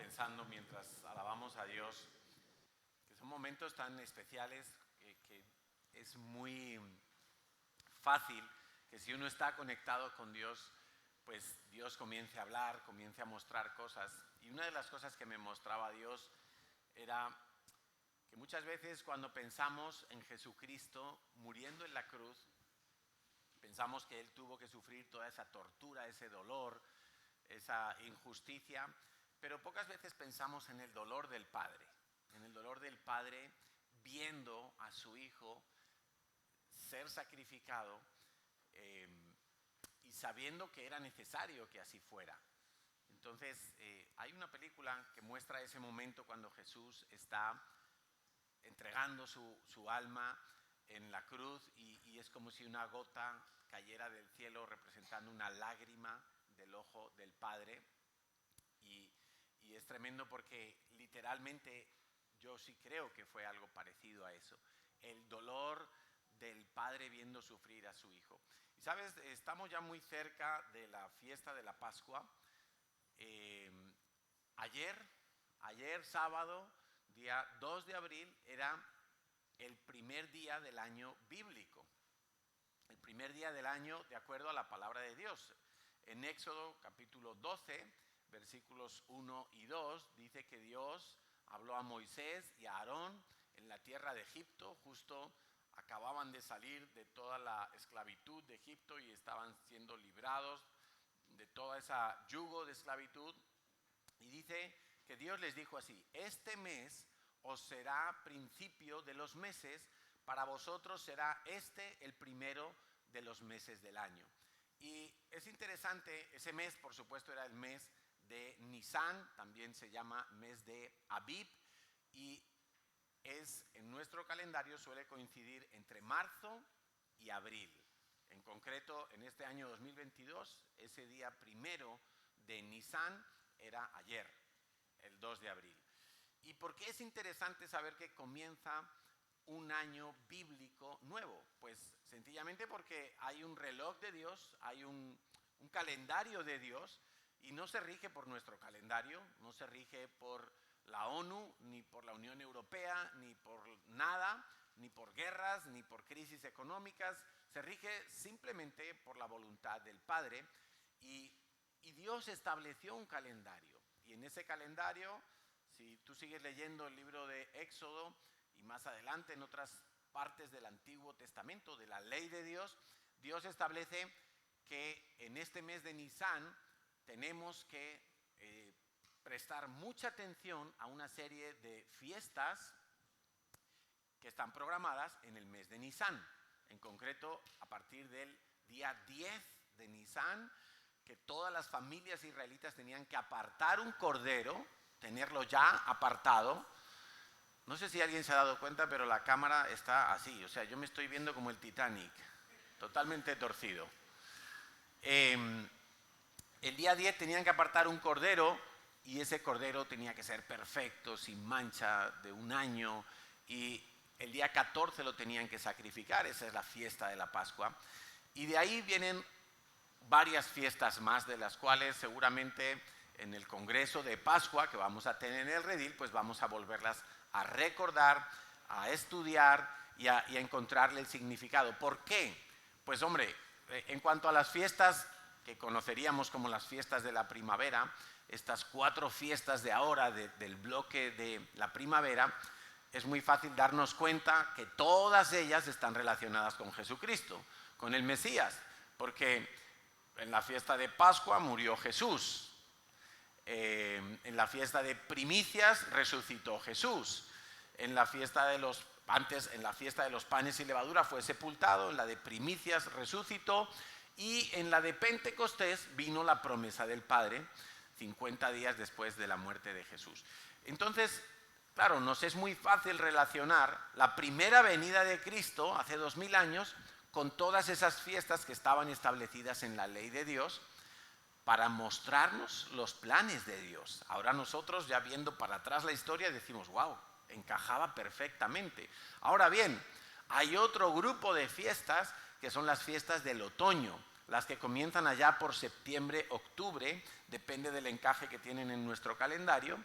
pensando mientras alabamos a Dios, que son momentos tan especiales que es muy fácil que si uno está conectado con Dios, pues Dios comience a hablar, comience a mostrar cosas. Y una de las cosas que me mostraba Dios era que muchas veces cuando pensamos en Jesucristo muriendo en la cruz, pensamos que Él tuvo que sufrir toda esa tortura, ese dolor, esa injusticia, pero pocas veces pensamos en el dolor del Padre, viendo a su Hijo ser sacrificado y sabiendo que era necesario que así fuera. Entonces, hay una película que muestra ese momento cuando Jesús está entregando su alma en la cruz y es como si una gota cayera del cielo representando una lágrima del ojo del Padre y es tremendo porque literalmente yo sí creo que fue algo parecido a eso, el dolor del Padre viendo sufrir a su Hijo. Y sabes, estamos ya muy cerca de la fiesta de la Pascua. Ayer sábado, día 2 de abril, era el primer día del año bíblico, el primer día del año de acuerdo a la palabra de Dios. En Éxodo capítulo 12, versículos 1 y 2, dice que Dios habló a Moisés y a Aarón en la tierra de Egipto. Justo acababan de salir de toda la esclavitud de Egipto y estaban siendo librados de toda esa yugo de esclavitud. Y dice que Dios les dijo así: este mes os será principio de los meses, para vosotros será este el primero de los meses del año. Y es interesante, ese mes por supuesto era el mes de Nisan, también se llama mes de Abib, y en nuestro calendario suele coincidir entre marzo y abril. En concreto, en este año 2022, ese día primero de Nisan era ayer, el 2 de abril. ¿Y por qué es interesante saber que comienza un año bíblico nuevo? Pues sencillamente porque hay un reloj de Dios, hay un calendario de Dios, y no se rige por nuestro calendario, no se rige por la ONU, ni por la Unión Europea, ni por nada, ni por guerras, ni por crisis económicas. Se rige simplemente por la voluntad del Padre, y Dios estableció un calendario. Y en ese calendario, si tú sigues leyendo el libro de Éxodo y más adelante en otras partes del Antiguo Testamento, de la ley de Dios, Dios establece que en este mes de Nisan tenemos que prestar mucha atención a una serie de fiestas que están programadas en el mes de Nisan. En concreto, a partir del día 10 de Nisan, que todas las familias israelitas tenían que apartar un cordero, tenerlo ya apartado. No sé si alguien se ha dado cuenta, pero la cámara está así, o sea, yo me estoy viendo como el Titanic, totalmente torcido. El día 10 tenían que apartar un cordero y ese cordero tenía que ser perfecto, sin mancha, de un año, y el día 14 lo tenían que sacrificar. Esa es la fiesta de la Pascua. Y de ahí vienen varias fiestas más, de las cuales seguramente en el Congreso de Pascua que vamos a tener en el Redil, pues vamos a volverlas a recordar, a estudiar y a encontrarle el significado. ¿Por qué? Pues hombre, en cuanto a las fiestas que conoceríamos como las fiestas de la primavera, estas 4 fiestas de ahora del bloque de la primavera, es muy fácil darnos cuenta que todas ellas están relacionadas con Jesucristo, con el Mesías, porque en la fiesta de Pascua murió Jesús, en la fiesta de primicias resucitó Jesús, en la fiesta de los panes y levadura fue sepultado, en la de primicias resucitó, y en la de Pentecostés vino la promesa del Padre 50 días después de la muerte de Jesús. Entonces, claro, nos es muy fácil relacionar la primera venida de Cristo hace 2000 años con todas esas fiestas que estaban establecidas en la ley de Dios para mostrarnos los planes de Dios. Ahora nosotros, ya viendo para atrás la historia, decimos, wow, encajaba perfectamente. Ahora bien, hay otro grupo de fiestas que son las fiestas del otoño. las que comienzan allá por septiembre, octubre, depende del encaje que tienen en nuestro calendario,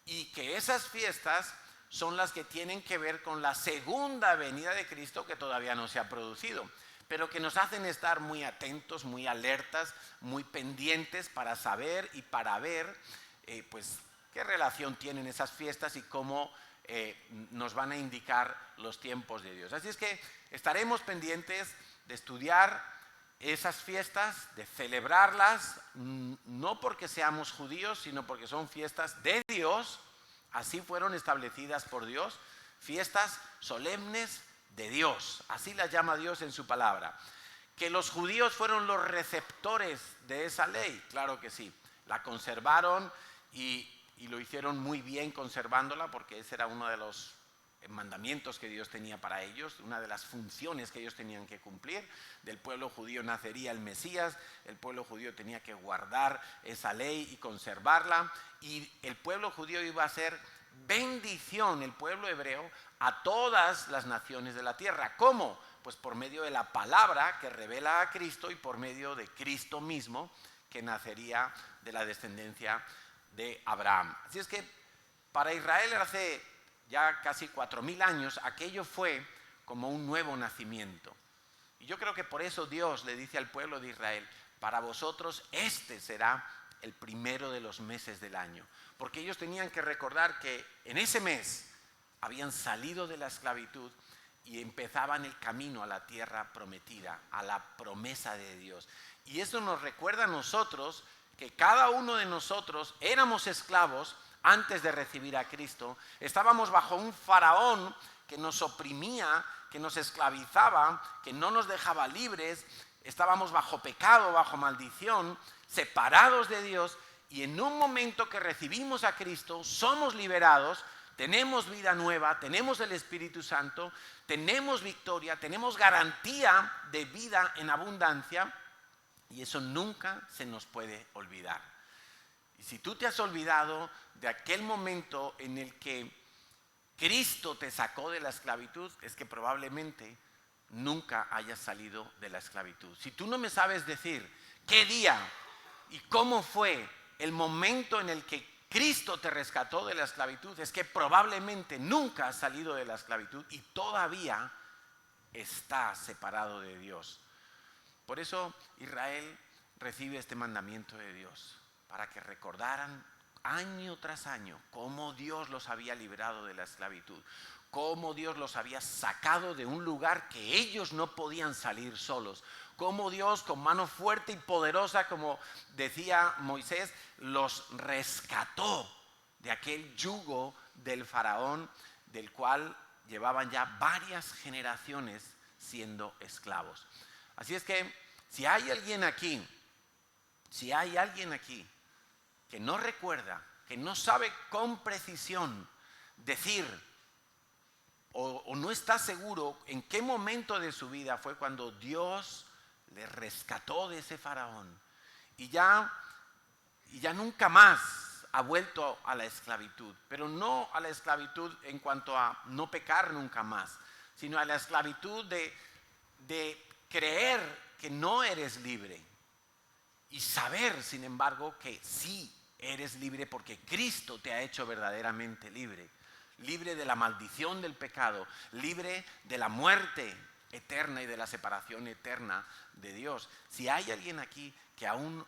y que esas fiestas son las que tienen que ver con la segunda venida de Cristo, que todavía no se ha producido, pero que nos hacen estar muy atentos, muy alertas, muy pendientes para saber y para ver pues qué relación tienen esas fiestas y cómo nos van a indicar los tiempos de Dios. Así es que estaremos pendientes de estudiar esas fiestas, de celebrarlas, no porque seamos judíos, sino porque son fiestas de Dios. Así fueron establecidas por Dios, fiestas solemnes de Dios, así las llama Dios en su palabra. ¿Que los judíos fueron los receptores de esa ley? Claro que sí, la conservaron y lo hicieron muy bien conservándola, porque ese era uno de los mandamientos que Dios tenía para ellos, una de las funciones que ellos tenían que cumplir. Del pueblo judío nacería el Mesías, el pueblo judío tenía que guardar esa ley y conservarla, y el pueblo judío iba a ser bendición, el pueblo hebreo, a todas las naciones de la tierra. ¿Cómo? Pues por medio de la palabra que revela a Cristo y por medio de Cristo mismo, que nacería de la descendencia de Abraham. Así es que para Israel hace ya casi 4000 años, aquello fue como un nuevo nacimiento. Y yo creo que por eso Dios le dice al pueblo de Israel: para vosotros este será el primero de los meses del año. Porque ellos tenían que recordar que en ese mes habían salido de la esclavitud y empezaban el camino a la tierra prometida, a la promesa de Dios. Y eso nos recuerda a nosotros que cada uno de nosotros éramos esclavos antes de recibir a Cristo. Estábamos bajo un faraón que nos oprimía, que nos esclavizaba, que no nos dejaba libres. Estábamos bajo pecado, bajo maldición, separados de Dios, y en un momento que recibimos a Cristo somos liberados, tenemos vida nueva, tenemos el Espíritu Santo, tenemos victoria, tenemos garantía de vida en abundancia, y eso nunca se nos puede olvidar. Y si tú te has olvidado de aquel momento en el que Cristo te sacó de la esclavitud, es que probablemente nunca hayas salido de la esclavitud. Si tú no me sabes decir qué día y cómo fue el momento en el que Cristo te rescató de la esclavitud, es que probablemente nunca has salido de la esclavitud y todavía estás separado de Dios. Por eso Israel recibe este mandamiento de Dios, para que recordaran año tras año cómo Dios los había librado de la esclavitud, cómo Dios los había sacado de un lugar que ellos no podían salir solos, cómo Dios con mano fuerte y poderosa, como decía Moisés, los rescató de aquel yugo del faraón, del cual llevaban ya varias generaciones siendo esclavos. Así es que si hay alguien aquí que no recuerda, que no sabe con precisión decir o no está seguro en qué momento de su vida fue cuando Dios le rescató de ese faraón y ya nunca más ha vuelto a la esclavitud, pero no a la esclavitud en cuanto a no pecar nunca más, sino a la esclavitud de creer que no eres libre y saber, sin embargo, que sí eres libre porque Cristo te ha hecho verdaderamente libre, libre de la maldición del pecado, libre de la muerte eterna y de la separación eterna de Dios. Si hay alguien aquí que aún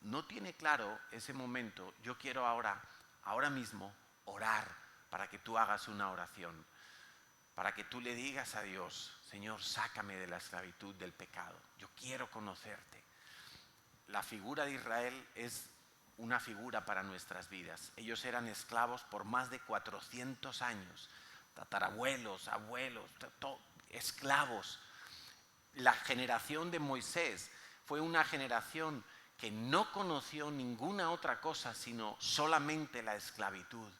no tiene claro ese momento, yo quiero ahora mismo orar para que tú hagas una oración, para que tú le digas a Dios: Señor, sácame de la esclavitud del pecado, yo quiero conocerte. La figura de Israel es una figura para nuestras vidas. Ellos eran esclavos por más de 400 años, tatarabuelos, abuelos, esclavos. La generación de Moisés fue una generación que no conoció ninguna otra cosa sino solamente la esclavitud,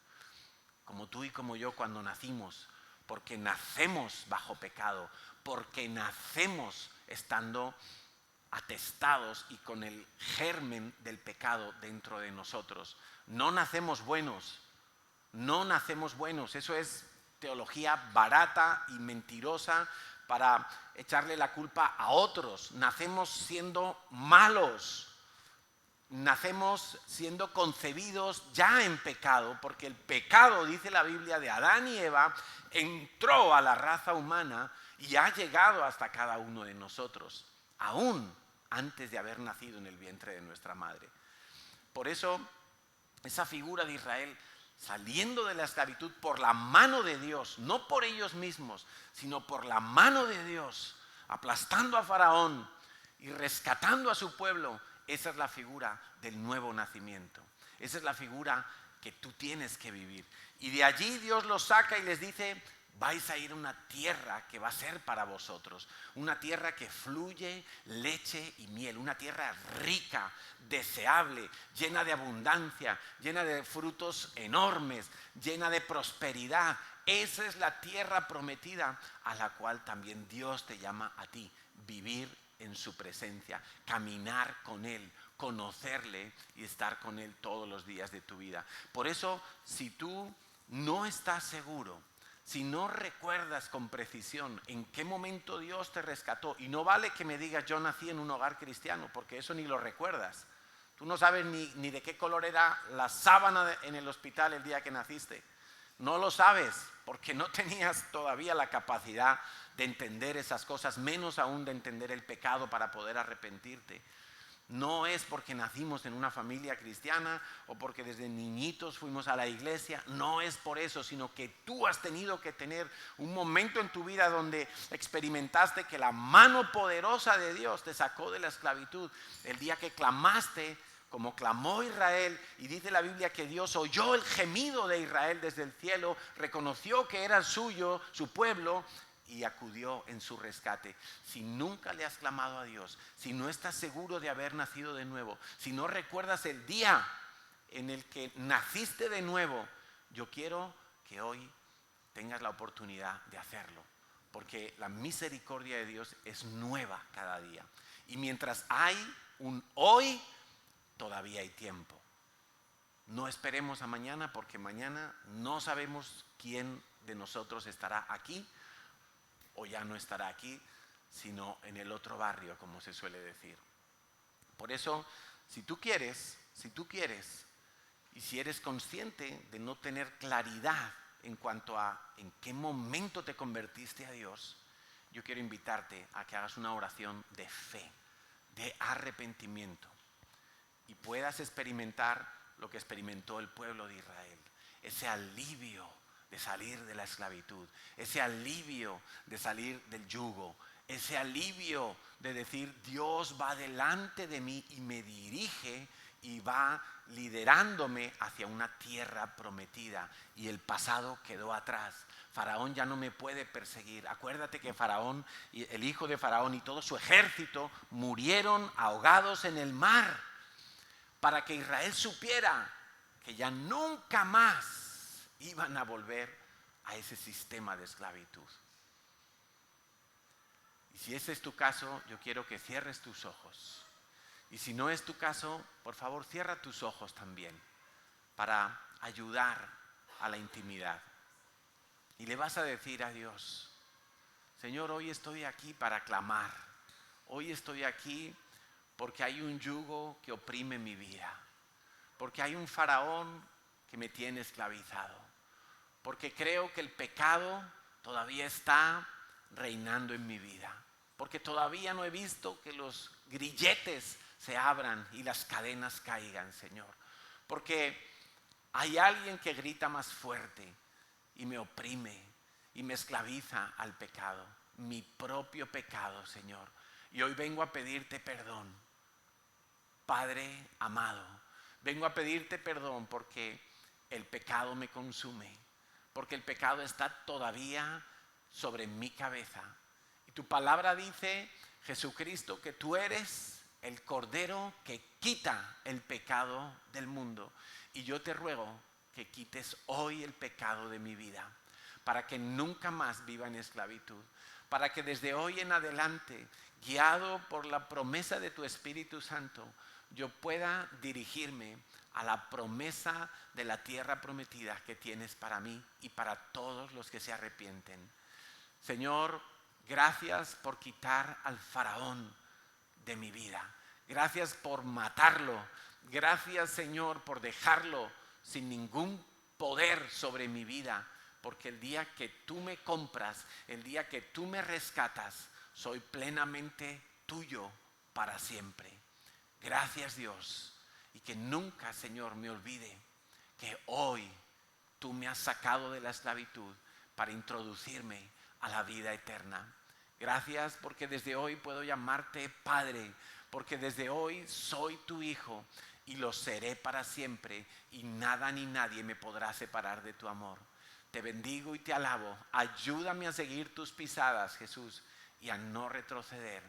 como tú y como yo cuando nacimos, porque nacemos bajo pecado, porque nacemos estando atestados y con el germen del pecado dentro de nosotros. No nacemos buenos, eso es teología barata y mentirosa para echarle la culpa a otros. Nacemos siendo malos. Nacemos siendo concebidos ya en pecado, porque el pecado, dice la Biblia, de Adán y Eva, entró a la raza humana y ha llegado hasta cada uno de nosotros, aún antes de haber nacido en el vientre de nuestra madre. Por eso, esa figura de Israel saliendo de la esclavitud por la mano de Dios, no por ellos mismos, sino por la mano de Dios, aplastando a Faraón y rescatando a su pueblo, esa es la figura del nuevo nacimiento. Esa es la figura que tú tienes que vivir. Y de allí Dios los saca y les dice: vais a ir a una tierra que va a ser para vosotros. Una tierra que fluye leche y miel. Una tierra rica, deseable, llena de abundancia, llena de frutos enormes, llena de prosperidad. Esa es la tierra prometida a la cual también Dios te llama a ti. Vivir en su presencia, caminar con Él, conocerle y estar con Él todos los días de tu vida. Por eso, si tú no estás seguro, si no recuerdas con precisión en qué momento Dios te rescató, y no vale que me digas yo nací en un hogar cristiano, porque eso ni lo recuerdas. Tú no sabes ni de qué color era la sábana en el hospital el día que naciste. No lo sabes porque no tenías todavía la capacidad de entender esas cosas, menos aún de entender el pecado para poder arrepentirte. No es porque nacimos en una familia cristiana o porque desde niñitos fuimos a la iglesia, no es por eso, sino que tú has tenido que tener un momento en tu vida donde experimentaste que la mano poderosa de Dios te sacó de la esclavitud. El día que clamaste, como clamó Israel, y dice la Biblia que Dios oyó el gemido de Israel desde el cielo, reconoció que era suyo, su pueblo, y acudió en su rescate. Si nunca le has clamado a Dios, si no estás seguro de haber nacido de nuevo, si no recuerdas el día en el que naciste de nuevo, yo quiero que hoy tengas la oportunidad de hacerlo, porque la misericordia de Dios es nueva cada día. Y mientras hay un hoy, todavía hay tiempo. No esperemos a mañana, porque mañana no sabemos quién de nosotros estará aquí o ya no estará aquí, sino en el otro barrio, como se suele decir. Por eso, si tú quieres, y si eres consciente de no tener claridad en cuanto a en qué momento te convertiste a Dios, yo quiero invitarte a que hagas una oración de fe, de arrepentimiento, y puedas experimentar lo que experimentó el pueblo de Israel, ese alivio de salir de la esclavitud, ese alivio de salir del yugo, ese alivio de decir: Dios va delante de mí y me dirige y va liderándome hacia una tierra prometida, y el pasado quedó atrás. Faraón ya no me puede perseguir. Acuérdate que Faraón, el hijo de Faraón y todo su ejército murieron ahogados en el mar, para que Israel supiera que ya nunca más iban a volver a ese sistema de esclavitud. Y si ese es tu caso, yo quiero que cierres tus ojos. Y si no es tu caso, por favor, cierra tus ojos también, para ayudar a la intimidad. Y le vas a decir a Dios: Señor, hoy estoy aquí para clamar. Hoy estoy aquí porque hay un yugo que oprime mi vida, porque hay un faraón que me tiene esclavizado, porque creo que el pecado todavía está reinando en mi vida, porque todavía no he visto que los grilletes se abran y las cadenas caigan, Señor, porque hay alguien que grita más fuerte y me oprime y me esclaviza al pecado, mi propio pecado, Señor. Y hoy vengo a pedirte perdón, Padre amado. Vengo a pedirte perdón porque el pecado me consume, porque el pecado está todavía sobre mi cabeza. Y tu palabra dice, Jesucristo, que tú eres el Cordero que quita el pecado del mundo. Y yo te ruego que quites hoy el pecado de mi vida, para que nunca más viva en esclavitud, para que desde hoy en adelante, guiado por la promesa de tu Espíritu Santo, yo pueda dirigirme a la promesa de la tierra prometida que tienes para mí y para todos los que se arrepienten. Señor, Gracias por quitar al faraón de mi vida. Gracias por matarlo. Gracias, Señor, por dejarlo sin ningún poder sobre mi vida. Porque el día que tú me compras, el día que tú me rescatas, soy plenamente tuyo para siempre. Gracias, Dios. Y que nunca, Señor, me olvide que hoy tú me has sacado de la esclavitud para introducirme a la vida eterna. Gracias porque desde hoy puedo llamarte Padre, porque desde hoy soy tu hijo y lo seré para siempre, y nada ni nadie me podrá separar de tu amor. Te bendigo y te alabo. Ayúdame a seguir tus pisadas, Jesús, y a no retroceder.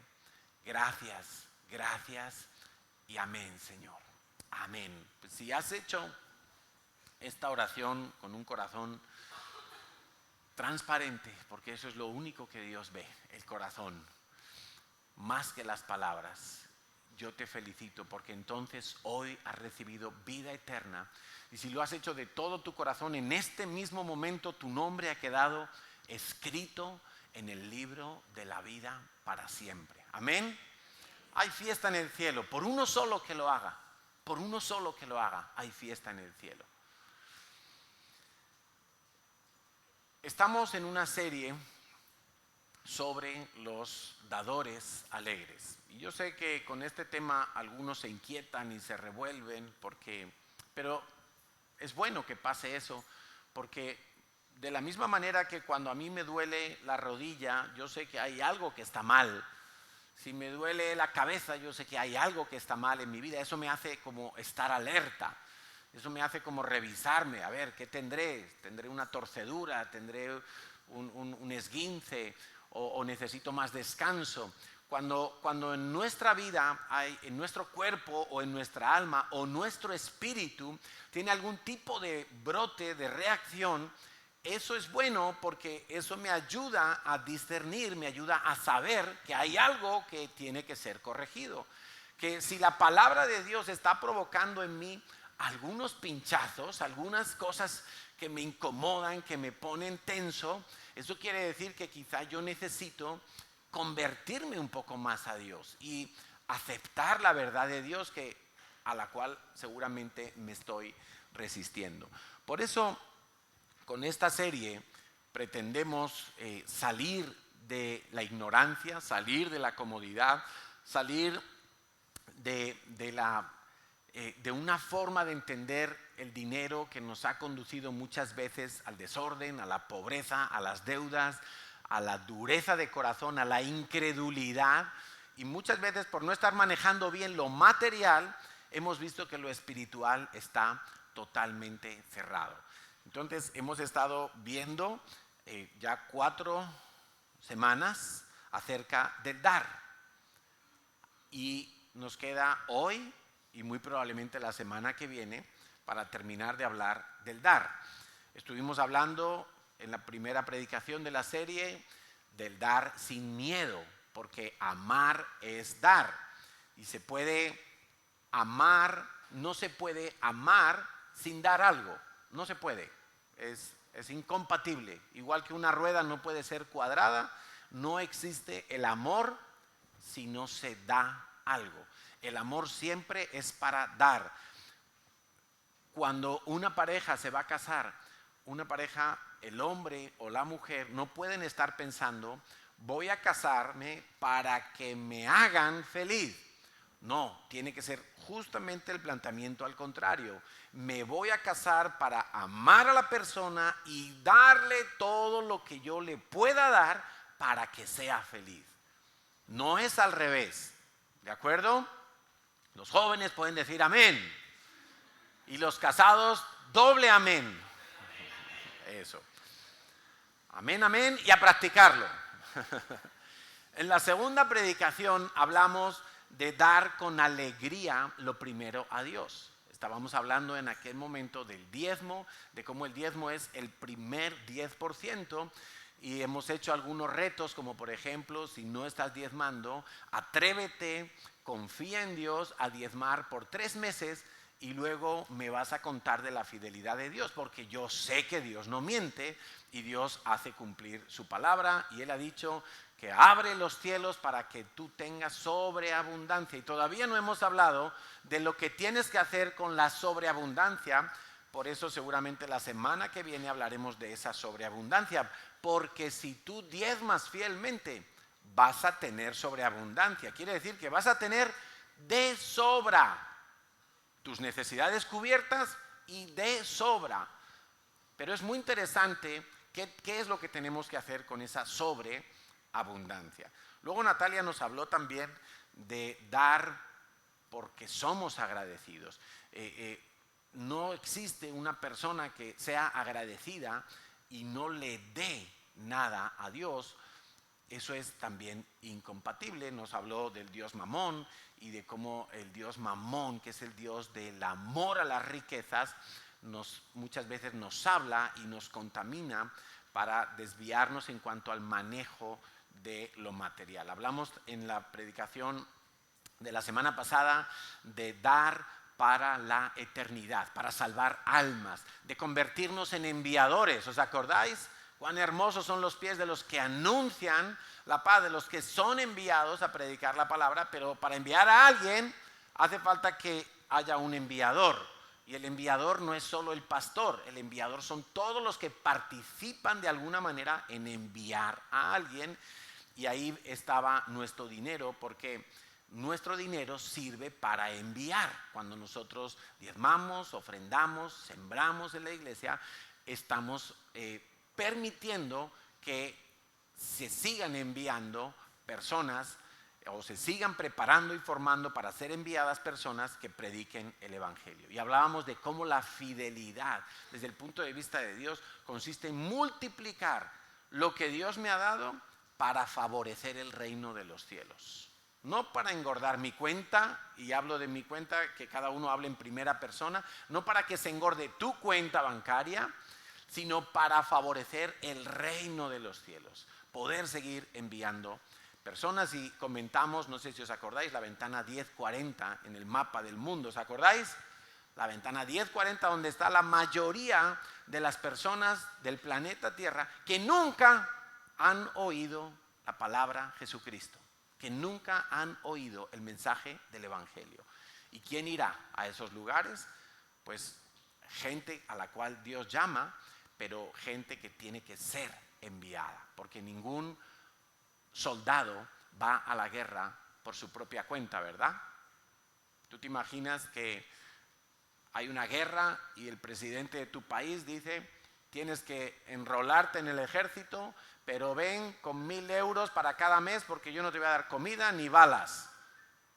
Gracias, gracias y amén, Señor. Amén. Pues si has hecho esta oración con un corazón transparente, porque eso es lo único que Dios ve, el corazón, más que las palabras, yo te felicito, porque entonces hoy has recibido vida eterna. Y si lo has hecho de todo tu corazón, en este mismo momento tu nombre ha quedado escrito en el libro de la vida para siempre. Amén. Hay fiesta en el cielo, por uno solo que lo haga, por uno solo que lo haga, hay fiesta en el cielo. Estamos en una serie sobre los dadores alegres. Y yo sé que con este tema algunos se inquietan y se revuelven, pero es bueno que pase eso, porque de la misma manera que cuando a mí me duele la rodilla, yo sé que hay algo que está mal. Si me duele la cabeza, yo sé que hay algo que está mal en mi vida. Eso me hace como estar alerta. Eso me hace como revisarme, a ver, ¿qué tendré? ¿Tendré una torcedura? ¿Tendré un esguince? ¿O necesito más descanso? Cuando en nuestra vida, en nuestro cuerpo o en nuestra alma o nuestro espíritu tiene algún tipo de brote, de reacción, eso es bueno, porque eso me ayuda a discernir, me ayuda a saber que hay algo que tiene que ser corregido. Que si la palabra de Dios está provocando en mí algunos pinchazos, algunas cosas que me incomodan, que me ponen tenso, eso quiere decir que quizá yo necesito convertirme un poco más a Dios y aceptar la verdad de Dios, a la cual seguramente me estoy resistiendo. Por eso, con esta serie pretendemos salir de la ignorancia, salir de la comodidad, salir de una forma de entender el dinero que nos ha conducido muchas veces al desorden, a la pobreza, a las deudas, a la dureza de corazón, a la incredulidad, y muchas veces por no estar manejando bien lo material, hemos visto que lo espiritual está totalmente cerrado. Entonces hemos estado viendo ya 4 semanas acerca del dar, y nos queda hoy y muy probablemente la semana que viene para terminar de hablar del dar. Estuvimos hablando en la primera predicación de la serie del dar sin miedo, porque amar es dar, y se puede amar, no se puede amar sin dar algo, no se puede, es incompatible. Igual que una rueda no puede ser cuadrada, no existe el amor si no se da algo. El amor siempre es para dar. Cuando una pareja se va a casar, una pareja, el hombre o la mujer, no pueden estar pensando, voy a casarme para que me hagan feliz. No, tiene que ser justamente el planteamiento al contrario. Me voy a casar para amar a la persona y darle todo lo que yo le pueda dar para que sea feliz. No es al revés, ¿de acuerdo? Los jóvenes pueden decir amén, y los casados doble amén. Eso. Amén, amén, y a practicarlo. En la segunda predicación hablamos de dar con alegría lo primero a Dios. Estábamos hablando en aquel momento del diezmo, de cómo el diezmo es el primer 10%, y hemos hecho algunos retos, como por ejemplo, si no estás diezmando, atrévete, confía en Dios a diezmar por 3 meses y luego me vas a contar de la fidelidad de Dios, porque yo sé que Dios no miente y Dios hace cumplir su palabra, y Él ha dicho que abre los cielos para que tú tengas sobreabundancia. Y todavía no hemos hablado de lo que tienes que hacer con la sobreabundancia. Por eso seguramente la semana que viene hablaremos de esa sobreabundancia. Porque si tú diezmas fielmente, vas a tener sobreabundancia. Quiere decir que vas a tener de sobra tus necesidades cubiertas y de sobra. Pero es muy interesante qué es lo que tenemos que hacer con esa sobreabundancia. Luego Natalia nos habló también de dar porque somos agradecidos. No existe una persona que sea agradecida y no le dé nada a Dios. Eso es también incompatible. Nos habló del Dios Mamón y de cómo el Dios Mamón, que es el Dios del amor a las riquezas, muchas veces nos habla y nos contamina para desviarnos en cuanto al manejo de lo material. Hablamos en la predicación de la semana pasada de dar para la eternidad, para salvar almas, de convertirnos en enviadores. ¿Os acordáis? Cuán hermosos son los pies de los que anuncian la paz, de los que son enviados a predicar la palabra, pero para enviar a alguien hace falta que haya un enviador. Y el enviador no es solo el pastor, el enviador son todos los que participan de alguna manera en enviar a alguien. Y ahí estaba nuestro dinero, porque nuestro dinero sirve para enviar. Cuando nosotros diezmamos, ofrendamos, sembramos en la iglesia, estamos permitiendo que se sigan enviando personas o se sigan preparando y formando para ser enviadas personas que prediquen el evangelio. Y hablábamos de cómo la fidelidad desde el punto de vista de Dios consiste en multiplicar lo que Dios me ha dado para favorecer el reino de los cielos. No para engordar mi cuenta, y hablo de mi cuenta, que cada uno hable en primera persona, no para que se engorde tu cuenta bancaria, sino para favorecer el reino de los cielos, poder seguir enviando personas. Y comentamos, no sé si os acordáis, la ventana 1040 en el mapa del mundo, ¿os acordáis? La ventana 1040, donde está la mayoría de las personas del planeta Tierra que nunca han oído la palabra Jesucristo, que nunca han oído el mensaje del evangelio. ¿Y quién irá a esos lugares? Pues gente a la cual Dios llama, pero gente que tiene que ser enviada, porque ningún soldado va a la guerra por su propia cuenta, ¿verdad? ¿Tú te imaginas que hay una guerra y el presidente de tu país dice: tienes que enrolarte en el ejército, pero ven con 1.000 euros para cada mes porque yo no te voy a dar comida ni balas?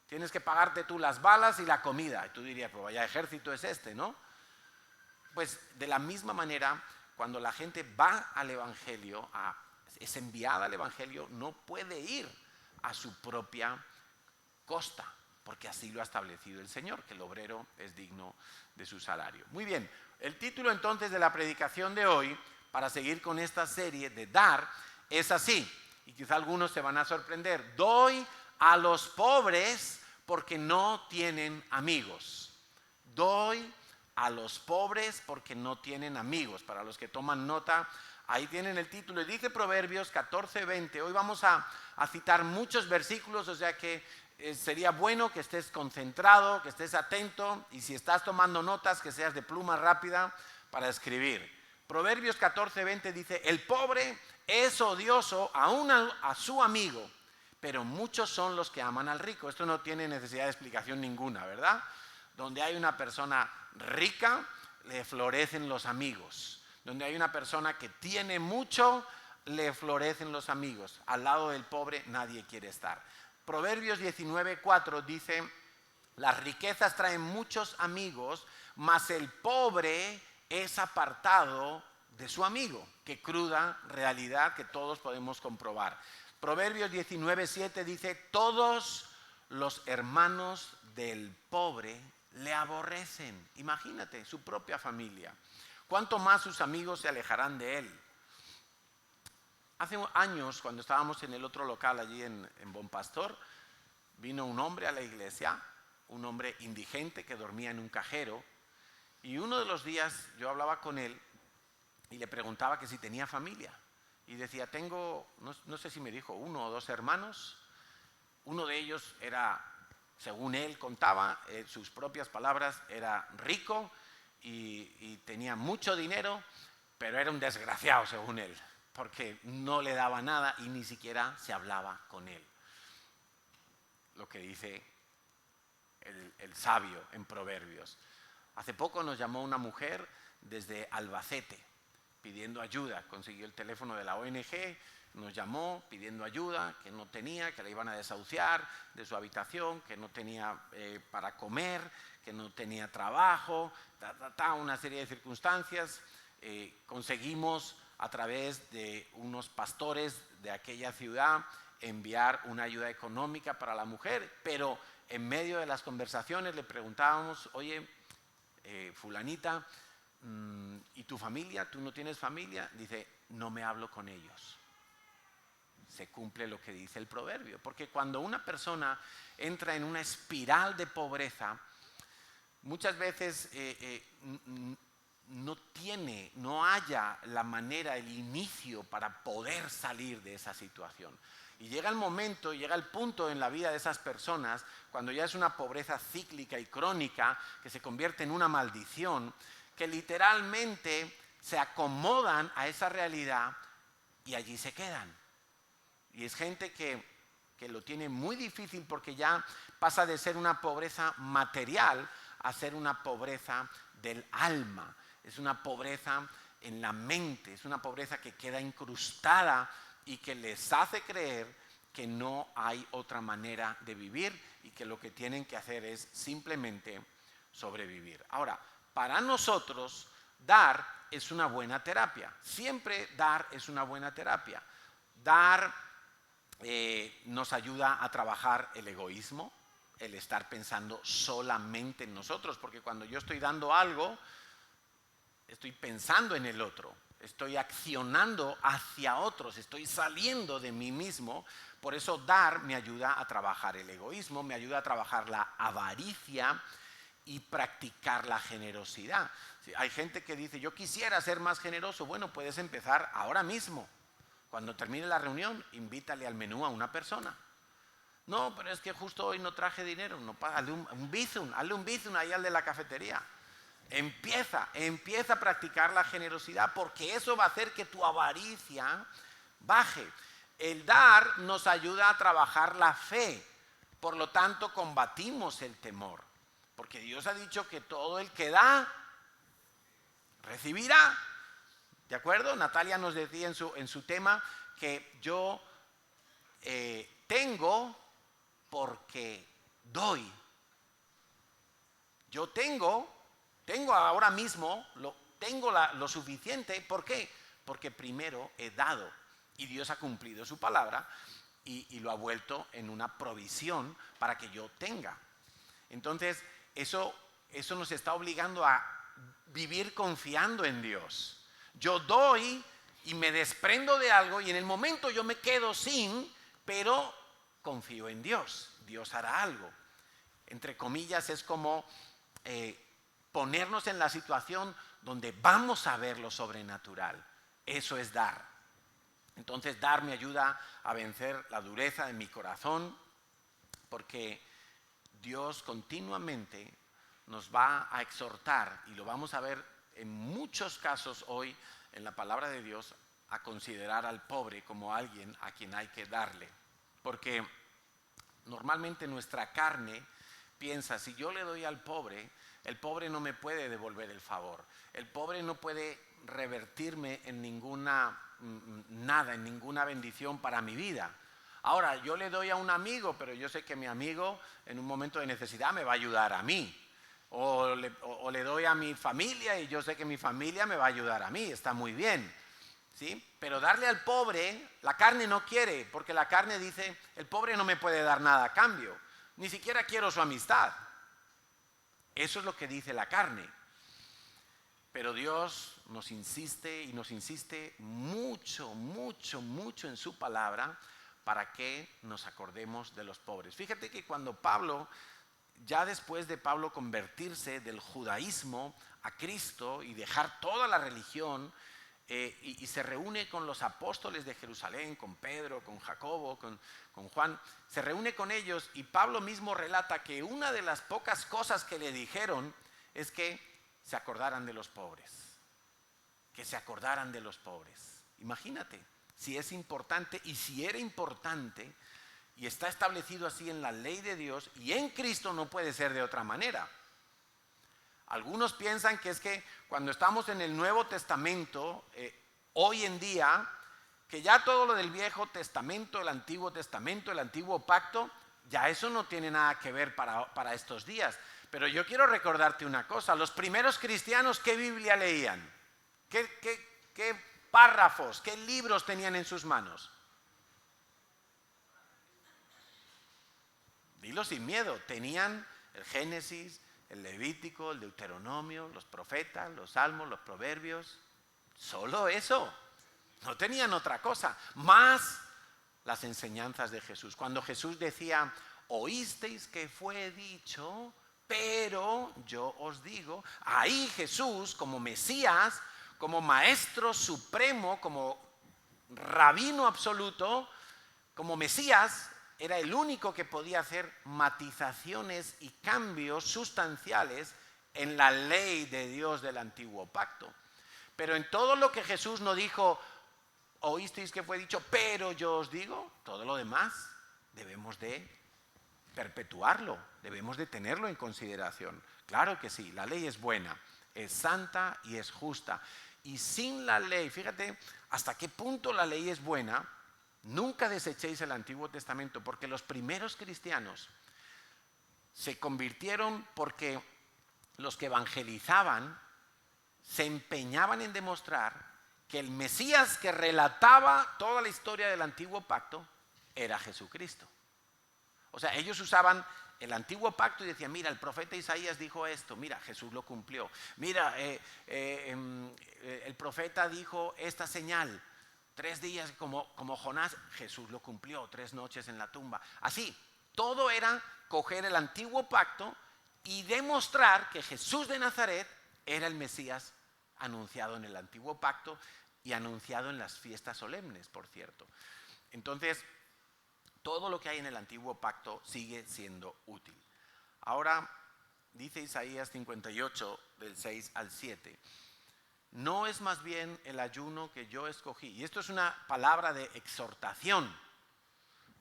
Tienes que pagarte tú las balas y la comida. Y tú dirías: pues vaya ejército es este, ¿no? Pues de la misma manera, cuando la gente va al evangelio, es enviada al evangelio, no puede ir a su propia costa, porque así lo ha establecido el Señor, que el obrero es digno de su salario. Muy bien, el título entonces de la predicación de hoy, para seguir con esta serie de dar, es así, y quizá algunos se van a sorprender: doy a los pobres porque no tienen amigos. Doy a los pobres porque no tienen amigos. Para los que toman nota, ahí tienen el título, y dice Proverbios 14:20. Hoy vamos a citar muchos versículos, o sea que sería bueno que estés concentrado, que estés atento, y si estás tomando notas, que seas de pluma rápida para escribir. Proverbios 14:20 dice: el pobre es odioso aún a su amigo, pero muchos son los que aman al rico. Esto no tiene necesidad de explicación ninguna, ¿verdad? Donde hay una persona rica, le florecen los amigos. Donde hay una persona que tiene mucho, le florecen los amigos. Al lado del pobre nadie quiere estar. Proverbios 19:4 dice: las riquezas traen muchos amigos, mas el pobre es apartado de su amigo. Qué cruda realidad que todos podemos comprobar. Proverbios 19:7 dice: todos los hermanos del pobre le aborrecen. Imagínate, su propia familia. ¿Cuánto más sus amigos se alejarán de él? Hace años, cuando estábamos en el otro local allí en Bon Pastor, vino un hombre a la iglesia, un hombre indigente que dormía en un cajero, y uno de los días yo hablaba con él y le preguntaba que si tenía familia. y decía, tengo, no sé si me dijo, 1 o 2 hermanos. Uno de ellos era, según él contaba, sus propias palabras, era rico y tenía mucho dinero, pero era un desgraciado según él, porque no le daba nada y ni siquiera se hablaba con él. Lo que dice el sabio en Proverbios. Hace poco nos llamó una mujer desde Albacete pidiendo ayuda, consiguió el teléfono de la ONG, nos llamó pidiendo ayuda, que no tenía, que la iban a desahuciar de su habitación, que no tenía para comer, que no tenía trabajo, una serie de circunstancias. Conseguimos a través de unos pastores de aquella ciudad enviar una ayuda económica para la mujer, pero en medio de las conversaciones le preguntábamos, oye, fulanita, ¿y tu familia? ¿Tú no tienes familia? Dice, no me hablo con ellos. Se cumple lo que dice el proverbio, porque cuando una persona entra en una espiral de pobreza, muchas veces no haya la manera, el inicio para poder salir de esa situación. Y llega el momento, llega el punto en la vida de esas personas, cuando ya es una pobreza cíclica y crónica, que se convierte en una maldición, que literalmente se acomodan a esa realidad y allí se quedan. Y es gente que lo tiene muy difícil porque ya pasa de ser una pobreza material a ser una pobreza del alma. Es una pobreza en la mente, es una pobreza que queda incrustada y que les hace creer que no hay otra manera de vivir y que lo que tienen que hacer es simplemente sobrevivir. Ahora, para nosotros, dar es una buena terapia. Siempre dar es una buena terapia. Dar nos ayuda a trabajar el egoísmo, el estar pensando solamente en nosotros, porque cuando yo estoy dando algo, estoy pensando en el otro, estoy accionando hacia otros, estoy saliendo de mí mismo. Por eso dar me ayuda a trabajar el egoísmo, me ayuda a trabajar la avaricia y practicar la generosidad. Hay gente que dice, yo quisiera ser más generoso. Bueno, puedes empezar ahora mismo. Cuando termine la reunión, invítale al menú a una persona. No, pero es que justo hoy no traje dinero. No, hazle un bizum ahí al de la cafetería. Empieza a practicar la generosidad, porque eso va a hacer que tu avaricia baje. El dar nos ayuda a trabajar la fe, por lo tanto combatimos el temor, porque Dios ha dicho que todo el que da, recibirá. ¿De acuerdo? Natalia nos decía en su tema que yo tengo porque doy. Yo tengo ahora mismo, tengo lo suficiente. ¿Por qué? Porque primero he dado y Dios ha cumplido su palabra y lo ha vuelto en una provisión para que yo tenga. Entonces, eso nos está obligando a vivir confiando en Dios. Yo doy y me desprendo de algo y en el momento yo me quedo sin, pero confío en Dios. Dios hará algo. Entre comillas, es como ponernos en la situación donde vamos a ver lo sobrenatural. Eso es dar. Entonces, dar me ayuda a vencer la dureza de mi corazón, porque Dios continuamente nos va a exhortar, y lo vamos a ver en muchos casos hoy en la palabra de Dios, a considerar al pobre como alguien a quien hay que darle. Porque normalmente nuestra carne piensa, si yo le doy al pobre, el pobre no me puede devolver el favor. El pobre no puede revertirme en ninguna bendición para mi vida. Ahora, yo le doy a un amigo, pero yo sé que mi amigo en un momento de necesidad me va a ayudar a mí. O le doy a mi familia y yo sé que mi familia me va a ayudar a mí. Está muy bien, ¿sí? Pero darle al pobre, la carne no quiere, porque la carne dice, el pobre no me puede dar nada a cambio. Ni siquiera quiero su amistad. Eso es lo que dice la carne. Pero Dios nos insiste y nos insiste mucho, mucho, mucho en su palabra para que nos acordemos de los pobres. Fíjate que cuando Pablo, ya después de Pablo convertirse del judaísmo a Cristo y dejar toda la religión, y se reúne con los apóstoles de Jerusalén, con Pedro, con Jacobo, con Juan, se reúne con ellos y Pablo mismo relata que una de las pocas cosas que le dijeron es que se acordaran de los pobres, que se acordaran de los pobres. Imagínate, si es importante y si era importante y está establecido así en la ley de Dios y en Cristo no puede ser de otra manera. Algunos piensan que es que cuando estamos en el Nuevo Testamento, hoy en día, que ya todo lo del Viejo Testamento, el Antiguo Testamento, el Antiguo Pacto, ya eso no tiene nada que ver para estos días. Pero yo quiero recordarte una cosa, los primeros cristianos, ¿qué Biblia leían? ¿Qué párrafos, qué libros tenían en sus manos? Dilo sin miedo, tenían el Génesis, el Levítico, el Deuteronomio, los profetas, los salmos, los proverbios, solo eso, no tenían otra cosa, más las enseñanzas de Jesús. Cuando Jesús decía, oísteis que fue dicho, pero yo os digo, ahí Jesús como Mesías, como Maestro Supremo, como Rabino absoluto, como Mesías, era el único que podía hacer matizaciones y cambios sustanciales en la ley de Dios del Antiguo Pacto. Pero en todo lo que Jesús no dijo, oísteis que fue dicho, pero yo os digo, todo lo demás debemos de perpetuarlo, debemos de tenerlo en consideración. Claro que sí, la ley es buena, es santa y es justa. Y sin la ley, fíjate hasta qué punto la ley es buena. Nunca desechéis el Antiguo Testamento, porque los primeros cristianos se convirtieron porque los que evangelizaban se empeñaban en demostrar que el Mesías que relataba toda la historia del Antiguo Pacto era Jesucristo. O sea, ellos usaban el Antiguo Pacto y decían, mira, el profeta Isaías dijo esto, mira, Jesús lo cumplió. Mira, el profeta dijo esta señal. 3 días como Jonás, Jesús lo cumplió, 3 noches en la tumba. Así, todo era coger el Antiguo Pacto y demostrar que Jesús de Nazaret era el Mesías anunciado en el Antiguo Pacto y anunciado en las fiestas solemnes, por cierto. Entonces, todo lo que hay en el Antiguo Pacto sigue siendo útil. Ahora, dice Isaías 58, del 6 al 7. No es más bien el ayuno que yo escogí. Y esto es una palabra de exhortación,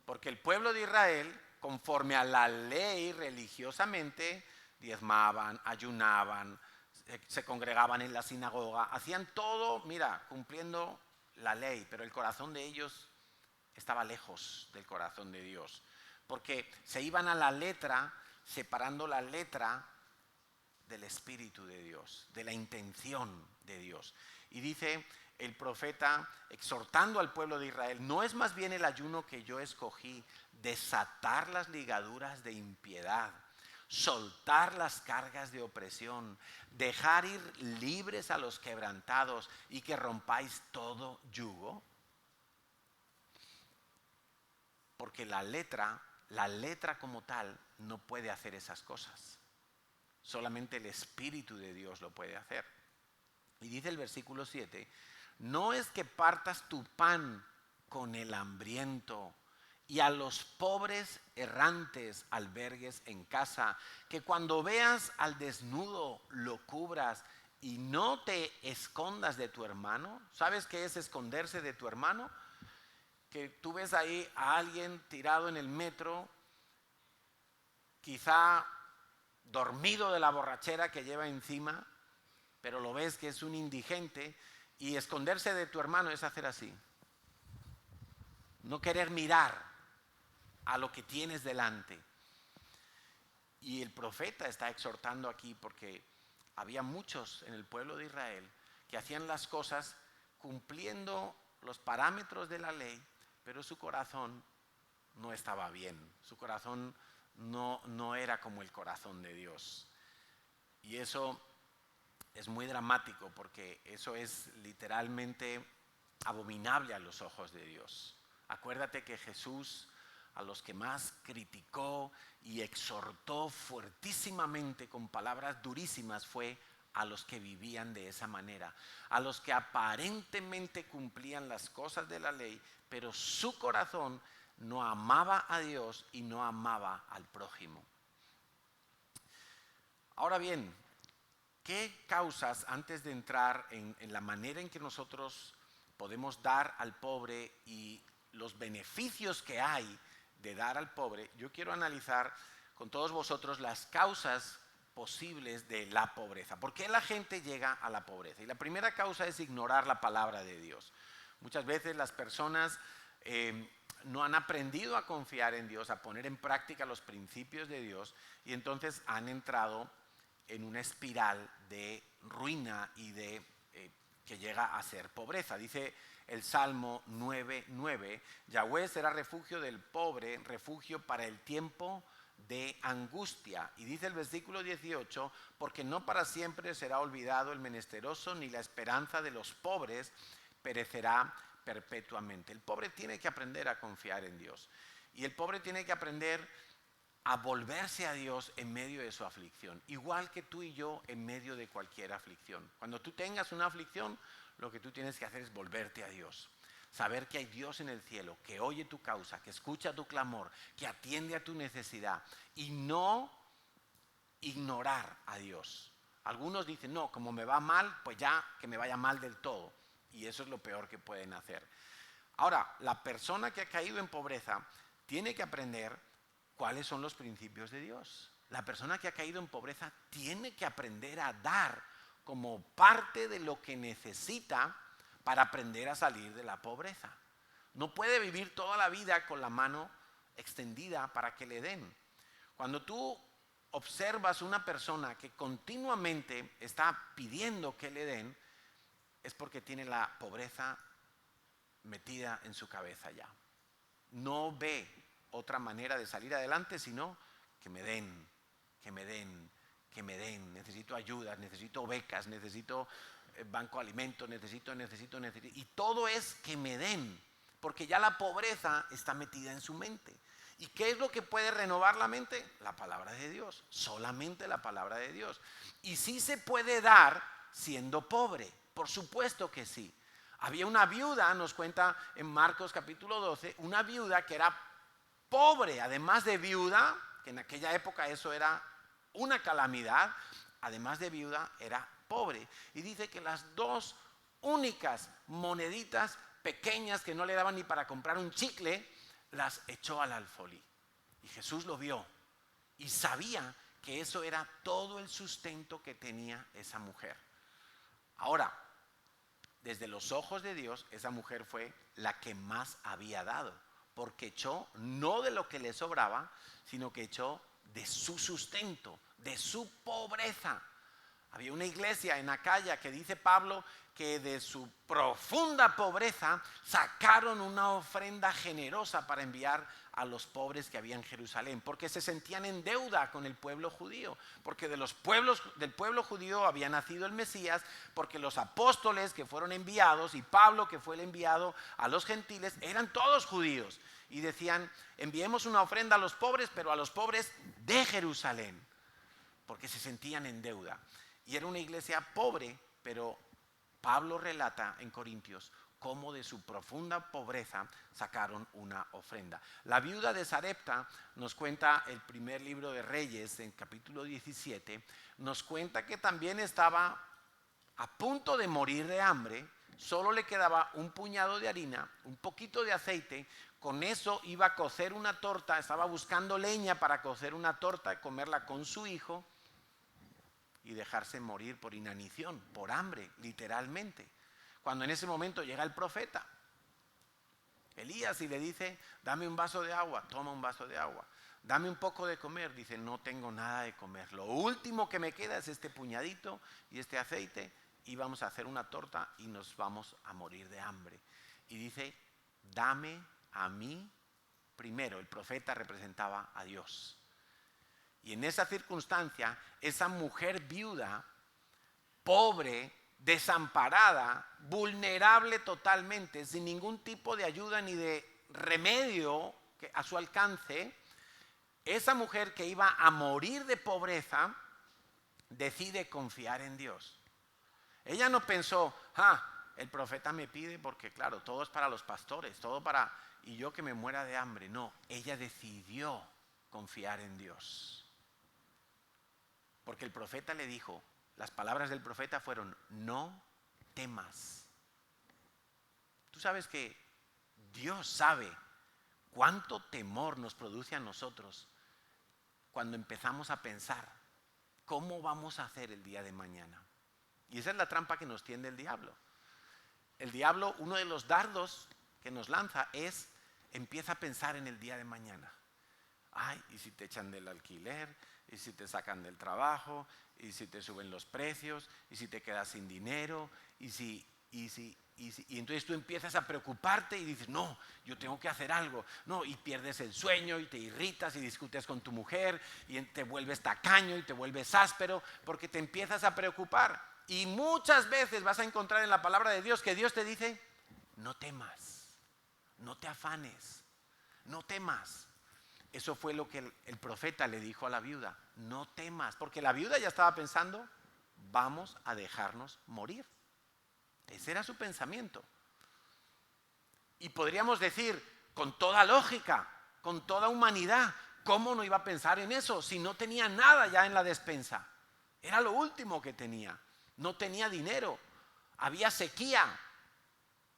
porque el pueblo de Israel, conforme a la ley religiosamente, diezmaban, ayunaban, se congregaban en la sinagoga, hacían todo, mira, cumpliendo la ley, pero el corazón de ellos estaba lejos del corazón de Dios, porque se iban a la letra, separando la letra del Espíritu de Dios, de la intención de Dios. Y dice el profeta, exhortando al pueblo de Israel, no es más bien el ayuno que yo escogí, desatar las ligaduras de impiedad, soltar las cargas de opresión, dejar ir libres a los quebrantados y que rompáis todo yugo. Porque la letra como tal no puede hacer esas cosas. Solamente el Espíritu de Dios lo puede hacer. Y dice el versículo 7, no es que partas tu pan con el hambriento y a los pobres errantes albergues en casa, que cuando veas al desnudo lo cubras y no te escondas de tu hermano. ¿Sabes qué es esconderse de tu hermano? Que tú ves ahí a alguien tirado en el metro, quizá dormido de la borrachera que lleva encima, pero lo ves que es un indigente, y esconderse de tu hermano es hacer así. No querer mirar a lo que tienes delante. Y el profeta está exhortando aquí porque había muchos en el pueblo de Israel que hacían las cosas cumpliendo los parámetros de la ley, pero su corazón no estaba bien. Su corazón no era como el corazón de Dios. Y eso es muy dramático porque eso es literalmente abominable a los ojos de Dios. Acuérdate que Jesús a los que más criticó y exhortó fuertísimamente con palabras durísimas fue a los que vivían de esa manera, a los que aparentemente cumplían las cosas de la ley, pero su corazón no amaba a Dios y no amaba al prójimo. Ahora bien, ¿qué causas, antes de entrar en la manera en que nosotros podemos dar al pobre y los beneficios que hay de dar al pobre? Yo quiero analizar con todos vosotros las causas posibles de la pobreza. ¿Por qué la gente llega a la pobreza? Y la primera causa es ignorar la palabra de Dios. Muchas veces las personas no han aprendido a confiar en Dios, a poner en práctica los principios de Dios, y entonces han entrado en una espiral de ruina y de que llega a ser pobreza. Dice el Salmo 9:9, Yahweh será refugio del pobre, refugio para el tiempo de angustia. Y dice el versículo 18, porque no para siempre será olvidado el menesteroso, ni la esperanza de los pobres perecerá perpetuamente. El pobre tiene que aprender a confiar en Dios. Y el pobre tiene que aprender a volverse a Dios en medio de su aflicción, igual que tú y yo en medio de cualquier aflicción. Cuando tú tengas una aflicción, lo que tú tienes que hacer es volverte a Dios. Saber que hay Dios en el cielo, que oye tu causa, que escucha tu clamor, que atiende a tu necesidad, y no ignorar a Dios. Algunos dicen, no, como me va mal, pues ya que me vaya mal del todo. Y eso es lo peor que pueden hacer. Ahora, la persona que ha caído en pobreza tiene que aprender cuáles son los principios de Dios. La persona que ha caído en pobreza tiene que aprender a dar como parte de lo que necesita para aprender a salir de la pobreza. No puede vivir toda la vida con la mano extendida para que le den. Cuando tú observas una persona que continuamente está pidiendo que le den, es porque tiene la pobreza metida en su cabeza ya. No ve otra manera de salir adelante sino que me den, que me den, que me den. Necesito ayudas, necesito becas, necesito banco de alimentos, necesito. Y todo es que me den, porque ya la pobreza está metida en su mente. ¿Y qué es lo que puede renovar la mente? La palabra de Dios, solamente la palabra de Dios. Y sí se puede dar siendo pobre, por supuesto que sí. Había una viuda, nos cuenta en Marcos capítulo 12, una viuda que era pobre, además de viuda, que en aquella época eso era una calamidad, además de viuda era pobre. Y dice que las dos únicas moneditas pequeñas que no le daban ni para comprar un chicle, las echó al alfolí. Y Jesús lo vio y sabía que eso era todo el sustento que tenía esa mujer. Ahora, desde los ojos de Dios, esa mujer fue la que más había dado, porque echó no de lo que le sobraba, sino que echó de su sustento, de su pobreza. Había una iglesia en Acaya que dice Pablo que de su profunda pobreza sacaron una ofrenda generosa para enviar a los pobres que había en Jerusalén, porque se sentían en deuda con el pueblo judío, porque del pueblo judío había nacido el Mesías, porque los apóstoles que fueron enviados y Pablo que fue el enviado a los gentiles eran todos judíos, y decían, enviemos una ofrenda a los pobres, pero a los pobres de Jerusalén, porque se sentían en deuda. Y era una iglesia pobre, pero Pablo relata en Corintios cómo de su profunda pobreza sacaron una ofrenda. La viuda de Sarepta, nos cuenta el primer libro de Reyes, en capítulo 17, nos cuenta que también estaba a punto de morir de hambre, solo le quedaba un puñado de harina, un poquito de aceite, con eso iba a cocer una torta, estaba buscando leña para cocer una torta y comerla con su hijo, y dejarse morir por inanición, por hambre, literalmente. Cuando en ese momento llega el profeta Elías y le dice, dame un vaso de agua, toma un vaso de agua. Dame un poco de comer, dice, no tengo nada de comer. Lo último que me queda es este puñadito y este aceite, y vamos a hacer una torta y nos vamos a morir de hambre. Y dice, dame a mí primero. El profeta representaba a Dios. Y en esa circunstancia, esa mujer viuda, pobre, desamparada, vulnerable totalmente, sin ningún tipo de ayuda ni de remedio a su alcance, esa mujer que iba a morir de pobreza, decide confiar en Dios. Ella no pensó, el profeta me pide porque claro, todo es para los pastores, todo para, y yo que me muera de hambre. No, ella decidió confiar en Dios. Porque el profeta le dijo, las palabras del profeta fueron, no temas. Tú sabes que Dios sabe cuánto temor nos produce a nosotros cuando empezamos a pensar cómo vamos a hacer el día de mañana. Y esa es la trampa que nos tiende el diablo. El diablo, uno de los dardos que nos lanza es, empieza a pensar en el día de mañana. Ay, ¿y si te echan del alquiler? ¿Y si te sacan del trabajo? ¿Y si te suben los precios? ¿Y si te quedas sin dinero? Y entonces tú empiezas a preocuparte y dices, no, yo tengo que hacer algo. No, y pierdes el sueño y te irritas y discutes con tu mujer y te vuelves tacaño y te vuelves áspero porque te empiezas a preocupar. Y muchas veces vas a encontrar en la palabra de Dios que Dios te dice, no temas, no te afanes, no temas. Eso fue lo que el profeta le dijo a la viuda, no temas, porque la viuda ya estaba pensando, vamos a dejarnos morir. Ese era su pensamiento. Y podríamos decir, con toda lógica, con toda humanidad, ¿cómo no iba a pensar en eso si no tenía nada ya en la despensa? Era lo último que tenía. No tenía dinero, había sequía.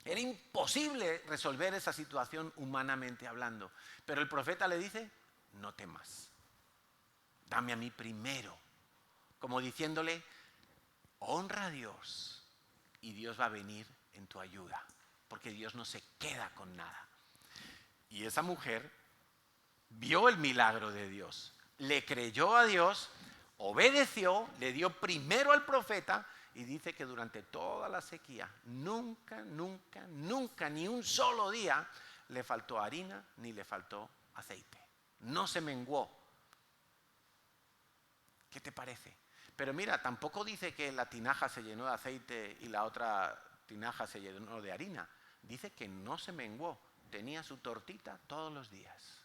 Era imposible resolver esa situación humanamente hablando. Pero el profeta le dice, no temas, dame a mí primero. Como diciéndole, honra a Dios y Dios va a venir en tu ayuda. Porque Dios no se queda con nada. Y esa mujer vio el milagro de Dios, le creyó a Dios, obedeció, le dio primero al profeta y dice que durante toda la sequía, nunca, ni un solo día le faltó harina ni le faltó aceite. No se menguó. ¿Qué te parece? Pero mira, tampoco dice que la tinaja se llenó de aceite y la otra tinaja se llenó de harina. Dice que no se menguó, tenía su tortita todos los días.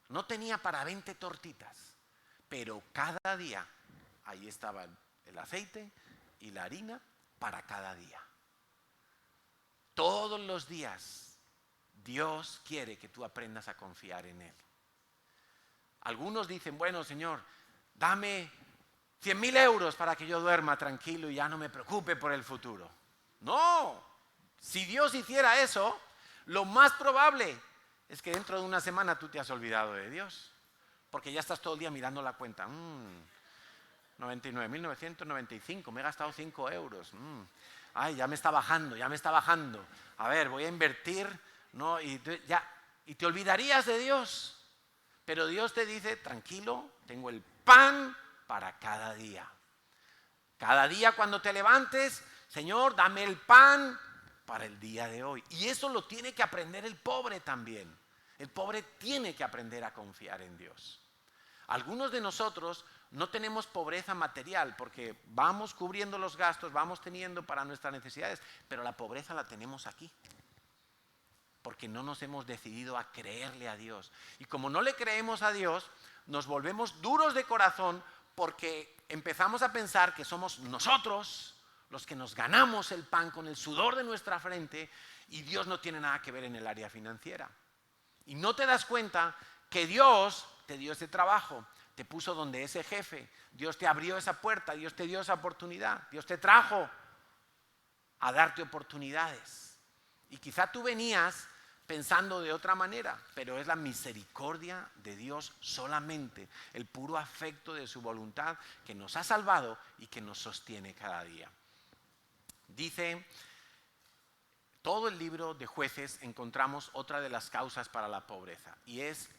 No tenía para 20 tortitas, pero cada día ahí estaba el aceite y la harina para cada día. Todos los días Dios quiere que tú aprendas a confiar en Él. Algunos dicen, bueno, Señor, dame 100.000 euros para que yo duerma tranquilo y ya no me preocupe por el futuro. No, si Dios hiciera eso, lo más probable es que dentro de una semana tú te has olvidado de Dios, porque ya estás todo el día mirando la cuenta. 99.995, me he gastado 5 euros. Ay, ya me está bajando. A ver, voy a invertir, ¿no? Y te olvidarías de Dios. Pero Dios te dice, tranquilo, tengo el pan para cada día. Cada día cuando te levantes, Señor, dame el pan para el día de hoy. Y eso lo tiene que aprender el pobre también. El pobre tiene que aprender a confiar en Dios. Algunos de nosotros no tenemos pobreza material porque vamos cubriendo los gastos, vamos teniendo para nuestras necesidades, pero la pobreza la tenemos aquí. Porque no nos hemos decidido a creerle a Dios. Y como no le creemos a Dios, nos volvemos duros de corazón porque empezamos a pensar que somos nosotros los que nos ganamos el pan con el sudor de nuestra frente y Dios no tiene nada que ver en el área financiera. Y no te das cuenta que Dios te dio ese trabajo, te puso donde ese jefe, Dios te abrió esa puerta, Dios te dio esa oportunidad, Dios te trajo a darte oportunidades. Y quizá tú venías pensando de otra manera, pero es la misericordia de Dios solamente, el puro afecto de su voluntad que nos ha salvado y que nos sostiene cada día. Dice, todo el libro de Jueces encontramos otra de las causas para la pobreza y es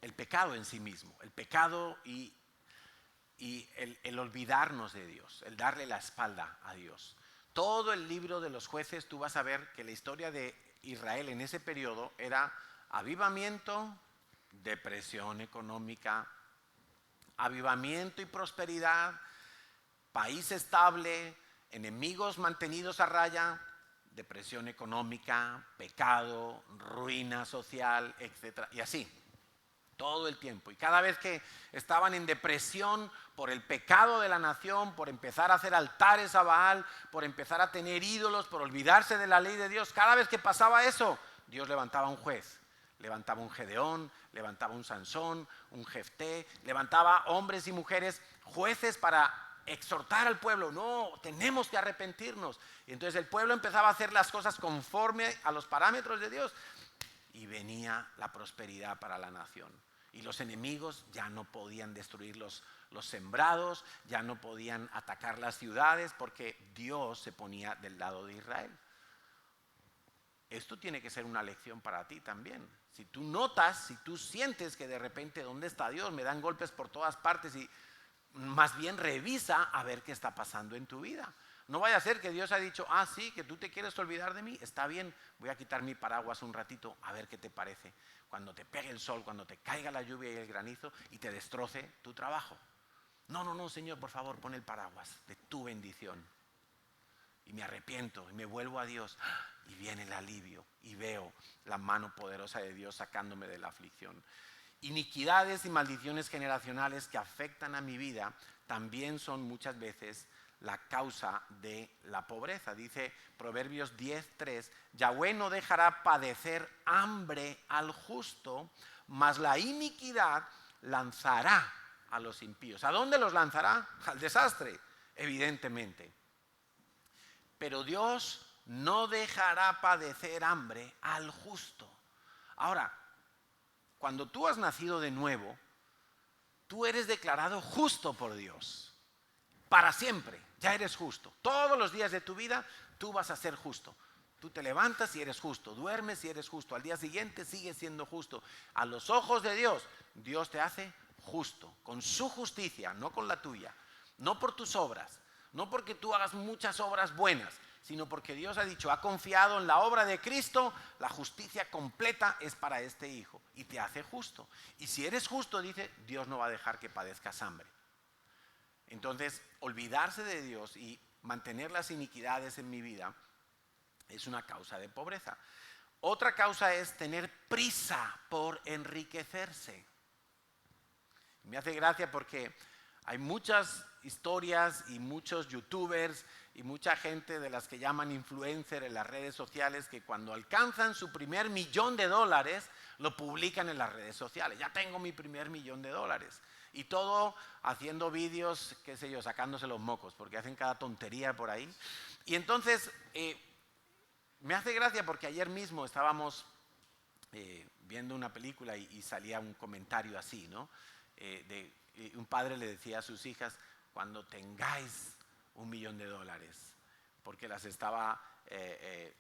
el pecado en sí mismo, el pecado y el olvidarnos de Dios, el darle la espalda a Dios. Todo el libro de los Jueces tú vas a ver que la historia de Israel en ese periodo era avivamiento, depresión económica, avivamiento y prosperidad, país estable, enemigos mantenidos a raya, depresión económica, pecado, ruina social, etc. Y así. todo el tiempo. Y cada vez que estaban en depresión por el pecado de la nación, por empezar a hacer altares a Baal, por empezar a tener ídolos, por olvidarse de la ley de Dios, cada vez que pasaba eso, Dios levantaba un juez, levantaba un Gedeón, levantaba un Sansón, un Jefté, levantaba hombres y mujeres, jueces para exhortar al pueblo. No, tenemos que arrepentirnos. Y entonces el pueblo empezaba a hacer las cosas conforme a los parámetros de Dios y venía la prosperidad para la nación. Y los enemigos ya no podían destruir los sembrados, ya no podían atacar las ciudades porque Dios se ponía del lado de Israel. Esto tiene que ser una lección para ti también. Si tú notas, si tú sientes que de repente, ¿dónde está Dios? Me dan golpes por todas partes, y más bien revisa a ver qué está pasando en tu vida. No vaya a ser que Dios ha dicho, sí, que tú te quieres olvidar de mí, está bien, voy a quitar mi paraguas un ratito, a ver qué te parece. Cuando te pegue el sol, cuando te caiga la lluvia y el granizo y te destroce tu trabajo. No, Señor, por favor, pon el paraguas de tu bendición. Y me arrepiento y me vuelvo a Dios y viene el alivio y veo la mano poderosa de Dios sacándome de la aflicción. Iniquidades y maldiciones generacionales que afectan a mi vida también son muchas veces la causa de la pobreza. Dice Proverbios 10:3, Yahweh no dejará padecer hambre al justo, mas la iniquidad lanzará a los impíos. ¿A dónde los lanzará? Al desastre, evidentemente. Pero Dios no dejará padecer hambre al justo. Ahora, cuando tú has nacido de nuevo, tú eres declarado justo por Dios. Para siempre, ya eres justo. Todos los días de tu vida, tú vas a ser justo. Tú te levantas y eres justo, duermes y eres justo. Al día siguiente sigues siendo justo. A los ojos de Dios, Dios te hace justo, con su justicia, no con la tuya. No por tus obras, no porque tú hagas muchas obras buenas, sino porque Dios ha dicho, ha confiado en la obra de Cristo, la justicia completa es para este hijo y te hace justo. Y si eres justo, dice, Dios no va a dejar que padezcas hambre. Entonces, olvidarse de Dios y mantener las iniquidades en mi vida es una causa de pobreza. Otra causa es tener prisa por enriquecerse. Me hace gracia porque hay muchas historias y muchos youtubers y mucha gente de las que llaman influencer en las redes sociales que cuando alcanzan su primer $1,000,000 lo publican en las redes sociales. Ya tengo mi primer $1,000,000. Y todo haciendo vídeos, qué sé yo, sacándose los mocos, porque hacen cada tontería por ahí. Y entonces, me hace gracia porque ayer mismo estábamos viendo una película y salía un comentario así, ¿no? Un padre le decía a sus hijas, cuando tengáis $1,000,000, porque las estaba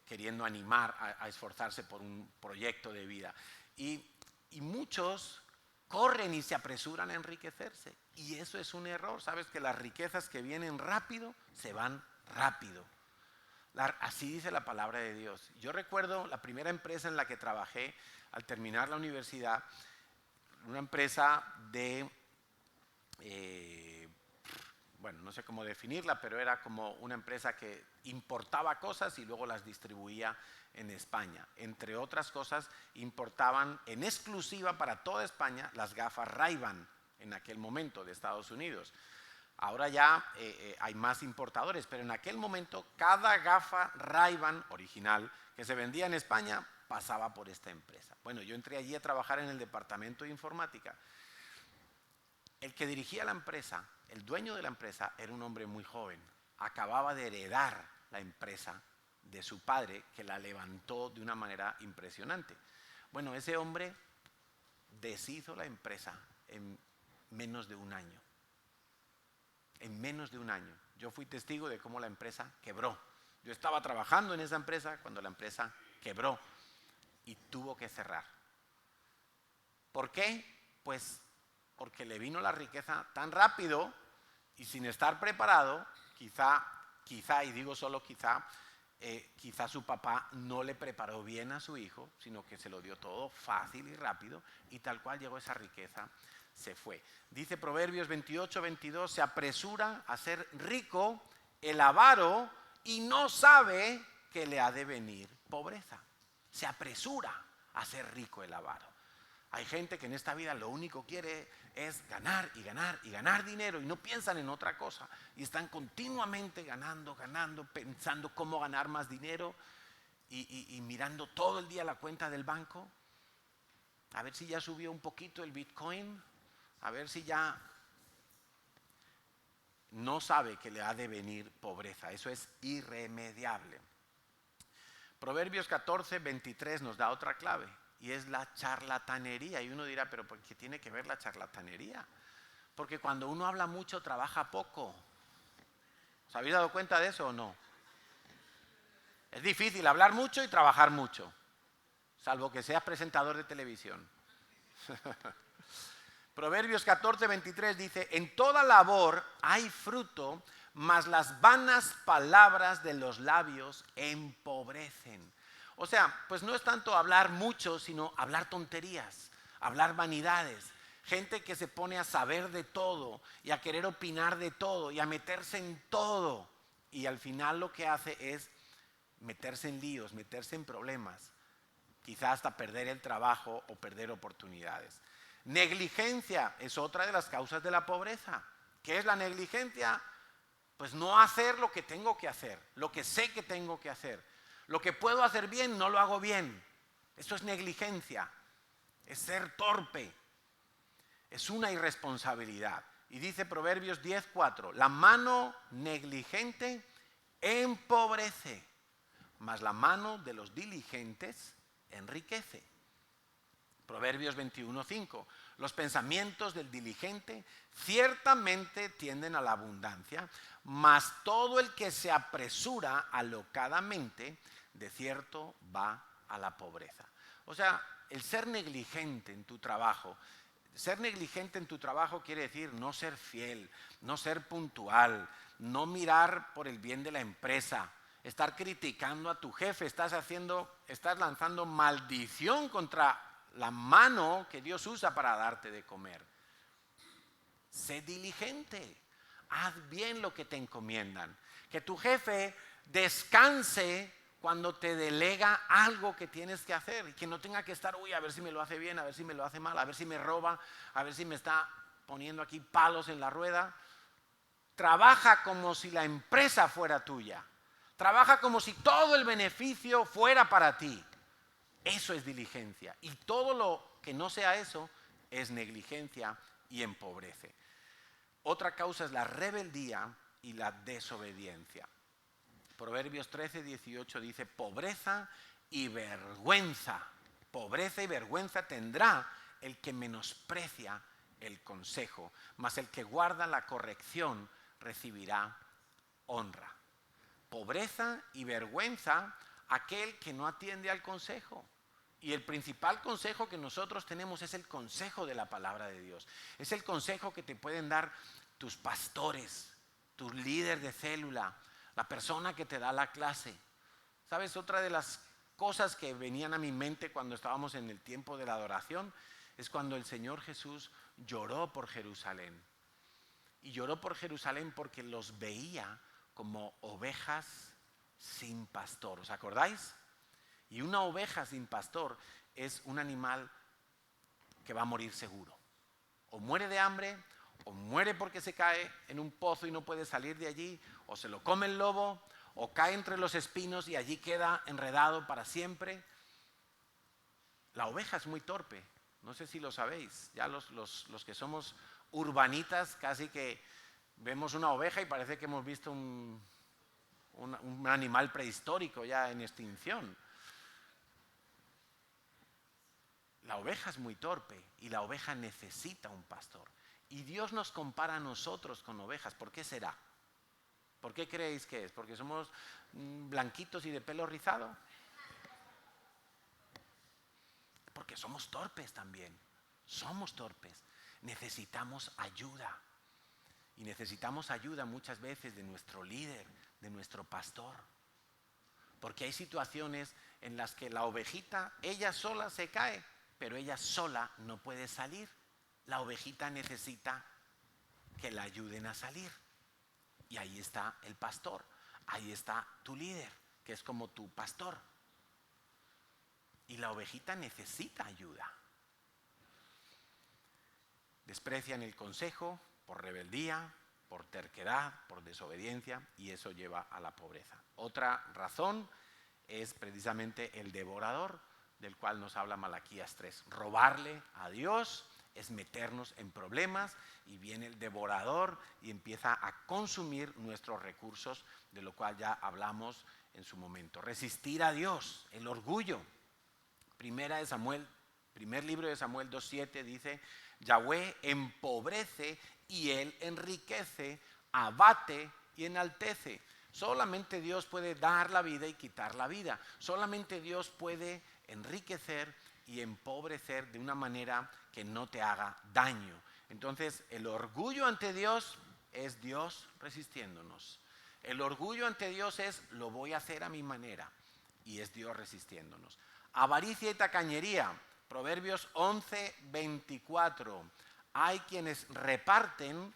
queriendo animar a esforzarse por un proyecto de vida. Y muchos corren y se apresuran a enriquecerse. Y eso es un error. Sabes que las riquezas que vienen rápido, se van rápido. Así dice la palabra de Dios. Yo recuerdo la primera empresa en la que trabajé al terminar la universidad, una empresa de, bueno, no sé cómo definirla, pero era como una empresa que importaba cosas y luego las distribuía en España. Entre otras cosas, importaban en exclusiva para toda España las gafas Ray-Ban en aquel momento de Estados Unidos. Ahora ya hay más importadores, pero en aquel momento cada gafa Ray-Ban original que se vendía en España pasaba por esta empresa. Bueno, yo entré allí a trabajar en el departamento de informática. El que dirigía la empresa, el dueño de la empresa, era un hombre muy joven. Acababa de heredar la empresa de su padre, que la levantó de una manera impresionante. Bueno, ese hombre deshizo la empresa en menos de un año. En menos de un año. Yo fui testigo de cómo la empresa quebró. Yo estaba trabajando en esa empresa cuando la empresa quebró y tuvo que cerrar. ¿Por qué? Pues porque le vino la riqueza tan rápido y sin estar preparado, quizá, y digo solo quizá su papá no le preparó bien a su hijo, sino que se lo dio todo fácil y rápido, y tal cual llegó esa riqueza, se fue. Dice Proverbios 28:22, se apresura a ser rico el avaro y no sabe que le ha de venir pobreza. Se apresura a ser rico el avaro. Hay gente que en esta vida lo único que quiere es ganar y ganar y ganar dinero y no piensan en otra cosa. Y están continuamente ganando, pensando cómo ganar más dinero y mirando todo el día la cuenta del banco. A ver si ya subió un poquito el Bitcoin, a ver si ya... No sabe que le ha de venir pobreza, eso es irremediable. Proverbios 14, 23 nos da otra clave y es la charlatanería. Y uno dirá, pero ¿por qué tiene que ver la charlatanería? Porque cuando uno habla mucho, trabaja poco. ¿Os habéis dado cuenta de eso o no? Es difícil hablar mucho y trabajar mucho, salvo que seas presentador de televisión. Proverbios 14, 23 dice, en toda labor hay fruto, mas las vanas palabras de los labios empobrecen. O sea, pues no es tanto hablar mucho, sino hablar tonterías, hablar vanidades. Gente que se pone a saber de todo y a querer opinar de todo y a meterse en todo. Y al final lo que hace es meterse en líos, meterse en problemas. Quizás hasta perder el trabajo o perder oportunidades. Negligencia es otra de las causas de la pobreza. ¿Qué es la negligencia? Pues no hacer lo que tengo que hacer, lo que sé que tengo que hacer. Lo que puedo hacer bien, no lo hago bien. Eso es negligencia, es ser torpe, es una irresponsabilidad. Y dice Proverbios 10:4, la mano negligente empobrece, mas la mano de los diligentes enriquece. Proverbios 21:5, los pensamientos del diligente ciertamente tienden a la abundancia, mas todo el que se apresura alocadamente, de cierto va a la pobreza. O sea, el ser negligente en tu trabajo, quiere decir no ser fiel, no ser puntual, no mirar por el bien de la empresa, estar criticando a tu jefe, estás lanzando maldición contra la mano que Dios usa para darte de comer. Sé diligente, haz bien lo que te encomiendan. Que tu jefe descanse cuando te delega algo que tienes que hacer y que no tenga que estar, a ver si me lo hace bien, a ver si me lo hace mal, a ver si me roba, a ver si me está poniendo aquí palos en la rueda. Trabaja como si la empresa fuera tuya. Trabaja como si todo el beneficio fuera para ti. Eso es diligencia. Y todo lo que no sea eso es negligencia y empobrece. Otra causa es la rebeldía y la desobediencia. Proverbios 13, 18 dice, pobreza y vergüenza tendrá el que menosprecia el consejo, mas el que guarda la corrección recibirá honra. Pobreza y vergüenza aquel que no atiende al consejo. Y el principal consejo que nosotros tenemos es el consejo de la palabra de Dios. Es el consejo que te pueden dar tus pastores, tus líderes de célula, la persona que te da la clase. ¿Sabes? Otra de las cosas que venían a mi mente cuando estábamos en el tiempo de la adoración es cuando el Señor Jesús lloró por Jerusalén. Y lloró por Jerusalén porque los veía como ovejas sin pastor. ¿Os acordáis? Y una oveja sin pastor es un animal que va a morir seguro. O muere de hambre, o muere porque se cae en un pozo y no puede salir de allí, o se lo come el lobo, o cae entre los espinos y allí queda enredado para siempre. La oveja es muy torpe, no sé si lo sabéis. Ya los que somos urbanitas casi que vemos una oveja y parece que hemos visto un animal prehistórico ya en extinción. La oveja es muy torpe y la oveja necesita un pastor. Y Dios nos compara a nosotros con ovejas. ¿Por qué será? ¿Por qué creéis que es? ¿Porque somos blanquitos y de pelo rizado? Porque somos torpes también. Somos torpes. Necesitamos ayuda. Y necesitamos ayuda muchas veces de nuestro líder, de nuestro pastor. Porque hay situaciones en las que la ovejita, ella sola se cae, pero ella sola no puede salir. La ovejita necesita que la ayuden a salir. Y ahí está el pastor, ahí está tu líder, que es como tu pastor. Y la ovejita necesita ayuda. desprecian el consejo por rebeldía, por terquedad, por desobediencia, y eso lleva a la pobreza. Otra razón es precisamente el devorador, del cual nos habla Malaquías 3. Robarle a Dios es meternos en problemas, y viene el devorador y empieza a consumir nuestros recursos, de lo cual ya hablamos en su momento. Resistir a Dios, el orgullo. Primer libro de Samuel 2:7 dice: Yahweh empobrece y él enriquece, abate y enaltece. Solamente Dios puede dar la vida y quitar la vida. Solamente Dios puede enriquecer y empobrecer de una manera que no te haga daño. Entonces, el orgullo ante Dios es Dios resistiéndonos. El orgullo ante Dios es: lo voy a hacer a mi manera, y es Dios resistiéndonos. Avaricia y tacañería. Proverbios 11:24. Hay quienes reparten,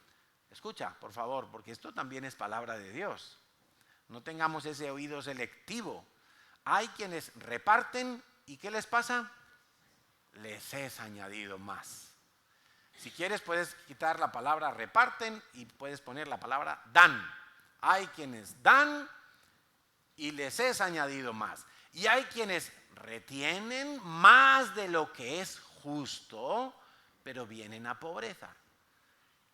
escucha por favor, porque esto también es palabra de Dios. No tengamos ese oído selectivo. Hay quienes reparten, ¿y qué les pasa? Les es añadido más. Si quieres puedes quitar la palabra reparten y puedes poner la palabra dan. Hay quienes dan y les es añadido más. Y hay quienes retienen más de lo que es justo, pero vienen a pobreza.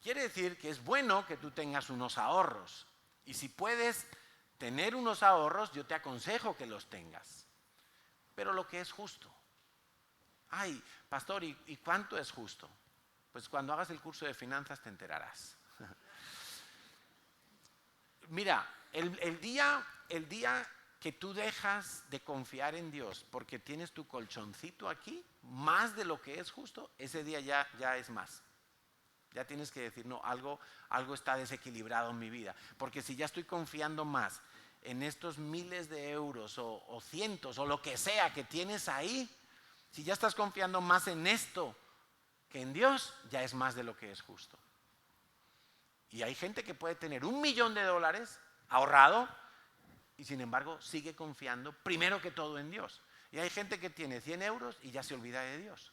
Quiere decir que es bueno que tú tengas unos ahorros. Y si puedes tener unos ahorros, yo te aconsejo que los tengas. Pero lo que es justo. Ay, pastor, ¿y cuánto es justo? Pues cuando hagas el curso de finanzas te enterarás. Mira, el día que tú dejas de confiar en Dios porque tienes tu colchoncito aquí, más de lo que es justo, ese día ya es más. Ya tienes que decir: no, algo está desequilibrado en mi vida. Porque si ya estoy confiando más en estos miles de euros o cientos o lo que sea que tienes ahí, si ya estás confiando más en esto que en Dios, ya es más de lo que es justo. Y hay gente que puede tener $1.000.000 ahorrado y sin embargo sigue confiando primero que todo en Dios. Y hay gente que tiene 100 euros y ya se olvida de Dios.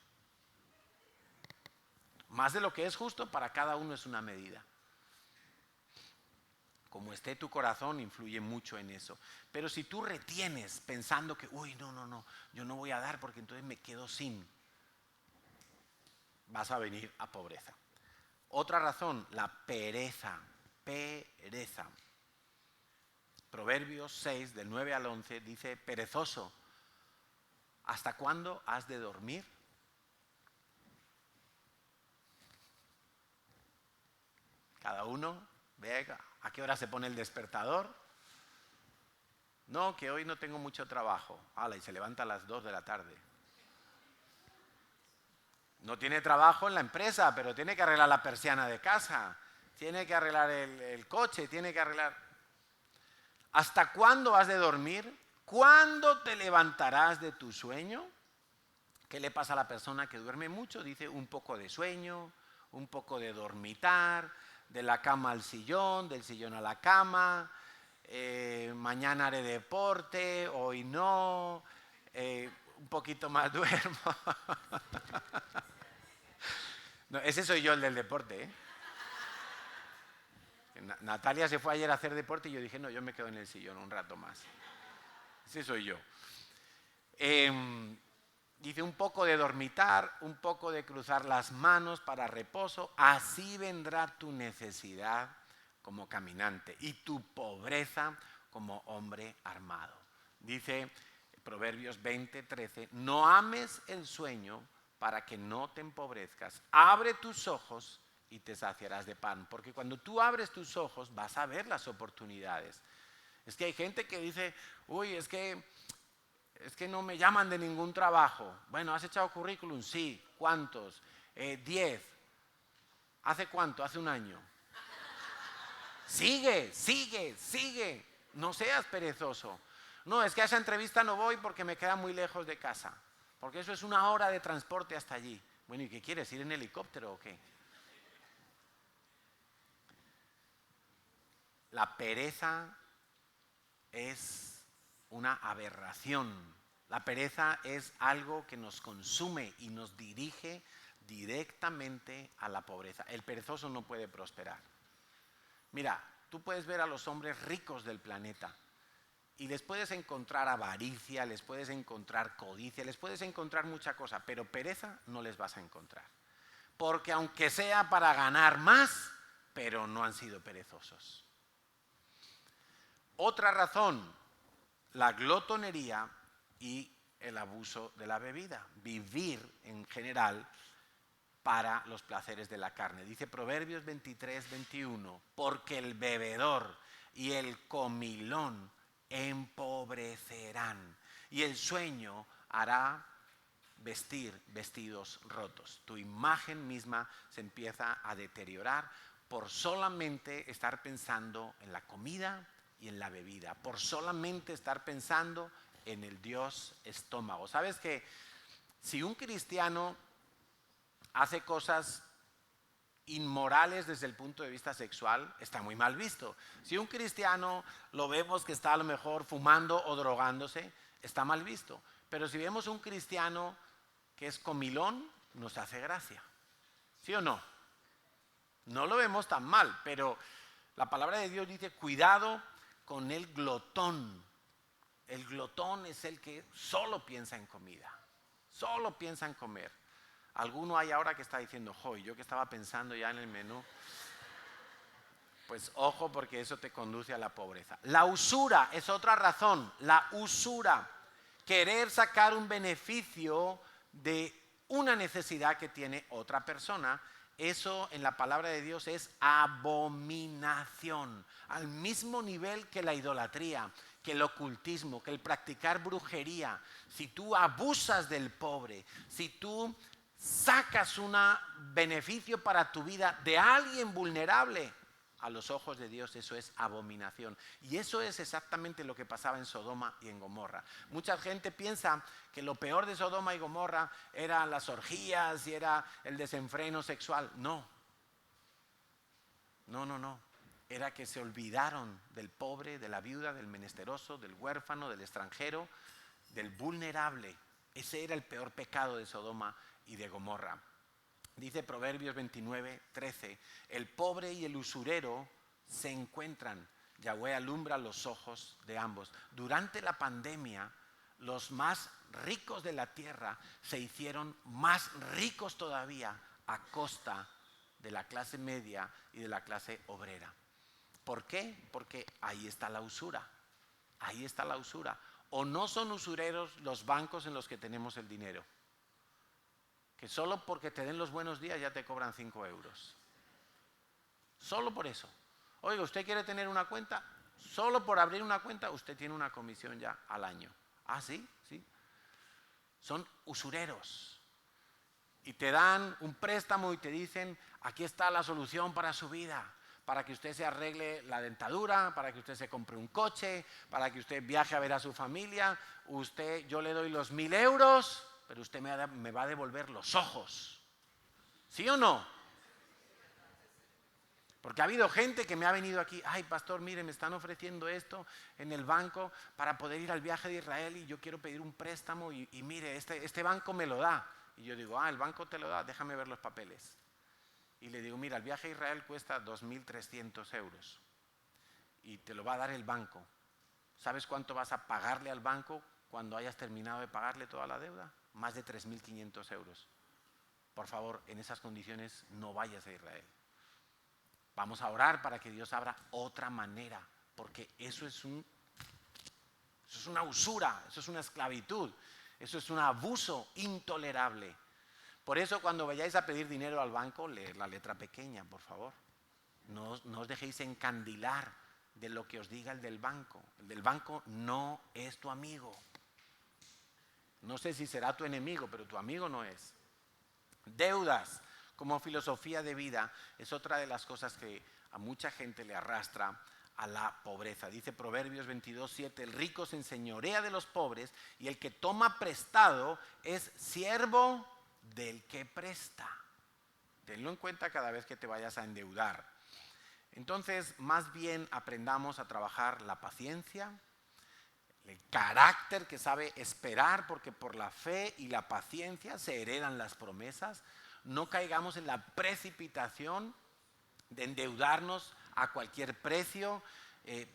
Más de lo que es justo para cada uno es una medida. Como esté tu corazón influye mucho en eso. Pero si tú retienes pensando que, no, yo no voy a dar porque entonces me quedo sin, vas a venir a pobreza. Otra razón, la pereza. Pereza. Proverbios 6, del 9 al 11, dice: perezoso, ¿hasta cuándo has de dormir? Cada uno ve a qué hora se pone el despertador. No, que hoy no tengo mucho trabajo. Y se levanta a las 2 de la tarde. No tiene trabajo en la empresa, pero tiene que arreglar la persiana de casa, tiene que arreglar el coche, tiene que arreglar. ¿Hasta cuándo has de dormir? ¿Cuándo te levantarás de tu sueño? ¿Qué le pasa a la persona que duerme mucho? Dice: un poco de sueño, un poco de dormitar, de la cama al sillón, del sillón a la cama, mañana haré deporte, hoy no, un poquito más duermo. No, ese soy yo, el del deporte, Natalia se fue ayer a hacer deporte y yo dije: no, yo me quedo en el sillón un rato más. Ese soy yo. Dice: un poco de dormitar, un poco de cruzar las manos para reposo, así vendrá tu necesidad como caminante y tu pobreza como hombre armado. Dice Proverbios 20:13: no ames el sueño para que no te empobrezcas. Abre tus ojos y te saciarás de pan. Porque cuando tú abres tus ojos vas a ver las oportunidades. Es que hay gente que dice: es que no me llaman de ningún trabajo. Bueno, ¿has echado currículum? Sí. ¿Cuántos? 10. ¿Hace cuánto? Hace un año. Sigue. No seas perezoso. No, es que a esa entrevista no voy porque me queda muy lejos de casa. Porque eso es 1 hora de transporte hasta allí. Bueno, ¿y qué quieres? ¿Ir en helicóptero o qué? La pereza es una aberración. La pereza es algo que nos consume y nos dirige directamente a la pobreza. El perezoso no puede prosperar. Mira, tú puedes ver a los hombres ricos del planeta y les puedes encontrar avaricia, les puedes encontrar codicia, les puedes encontrar mucha cosa, pero pereza no les vas a encontrar. Porque aunque sea para ganar más, pero no han sido perezosos. Otra razón, la glotonería y el abuso de la bebida. Vivir en general para los placeres de la carne. Dice Proverbios 23, 21, porque el bebedor y el comilón empobrecerán y el sueño hará vestir vestidos rotos. Tu imagen misma se empieza a deteriorar por solamente estar pensando en la comida y en la bebida, por solamente estar pensando en el Dios estómago. ¿Sabes que si un cristiano hace cosas inmorales desde el punto de vista sexual, está muy mal visto? Si un cristiano lo vemos que está a lo mejor fumando o drogándose, está mal visto. Pero si vemos un cristiano que es comilón, nos hace gracia. ¿Sí o no? No lo vemos tan mal, pero la palabra de Dios dice, cuidado con el glotón. El glotón es el que solo piensa en comida, solo piensa en comer. Alguno hay ahora que está diciendo, joy, yo que estaba pensando ya en el menú. Pues ojo, porque eso te conduce a la pobreza. La usura es otra razón, la usura. Querer sacar un beneficio de una necesidad que tiene otra persona, eso en la palabra de Dios es abominación, al mismo nivel que la idolatría, que el ocultismo, que el practicar brujería. Si tú abusas del pobre, si tú sacas un beneficio para tu vida de alguien vulnerable, a los ojos de Dios eso es abominación. Y eso es exactamente lo que pasaba en Sodoma y en Gomorra. Mucha gente piensa que lo peor de Sodoma y Gomorra eran las orgías y era el desenfreno sexual. No. Era que se olvidaron del pobre, de la viuda, del menesteroso, del huérfano, del extranjero, del vulnerable. Ese era el peor pecado de Sodoma y de Gomorra. Dice Proverbios 29, 13, el pobre y el usurero se encuentran. Yahweh alumbra los ojos de ambos. Durante la pandemia, los más ricos de la tierra se hicieron más ricos todavía a costa de la clase media y de la clase obrera. ¿Por qué? Porque ahí está la usura. Ahí está la usura. O no son usureros los bancos en los que tenemos el dinero, que solo porque te den los buenos días ya te cobran 5 euros. Solo por eso. Oiga, ¿usted quiere tener una cuenta? Solo por abrir una cuenta usted tiene una comisión ya al año. Ah, sí, sí. Son usureros. Y te dan un préstamo y te dicen, aquí está la solución para su vida, para que usted se arregle la dentadura, para que usted se compre un coche, para que usted viaje a ver a su familia. Yo le doy los 1.000 euros, pero usted me va a devolver los ojos. ¿Sí o no? Porque ha habido gente que me ha venido aquí, ay pastor, mire, me están ofreciendo esto en el banco para poder ir al viaje de Israel y yo quiero pedir un préstamo y mire, este banco me lo da. Y yo digo, el banco te lo da, déjame ver los papeles. Y le digo, mira, el viaje a Israel cuesta 2.300 euros y te lo va a dar el banco. ¿Sabes cuánto vas a pagarle al banco cuando hayas terminado de pagarle toda la deuda? Más de 3.500 euros. Por favor, en esas condiciones no vayas a Israel. Vamos a orar para que Dios abra otra manera, porque eso es una usura, eso es una esclavitud, eso es un abuso intolerable. Por eso cuando vayáis a pedir dinero al banco, leed la letra pequeña, por favor. No os dejéis encandilar de lo que os diga el del banco. El del banco no es tu amigo. No sé si será tu enemigo, pero tu amigo no es. Deudas como filosofía de vida es otra de las cosas que a mucha gente le arrastra a la pobreza. Dice Proverbios 22, 7, el rico se enseñorea de los pobres y el que toma prestado es siervo del que presta. Tenlo en cuenta cada vez que te vayas a endeudar. Entonces, más bien aprendamos a trabajar la paciencia, el carácter que sabe esperar, porque por la fe y la paciencia se heredan las promesas. no caigamos en la precipitación de endeudarnos a cualquier precio,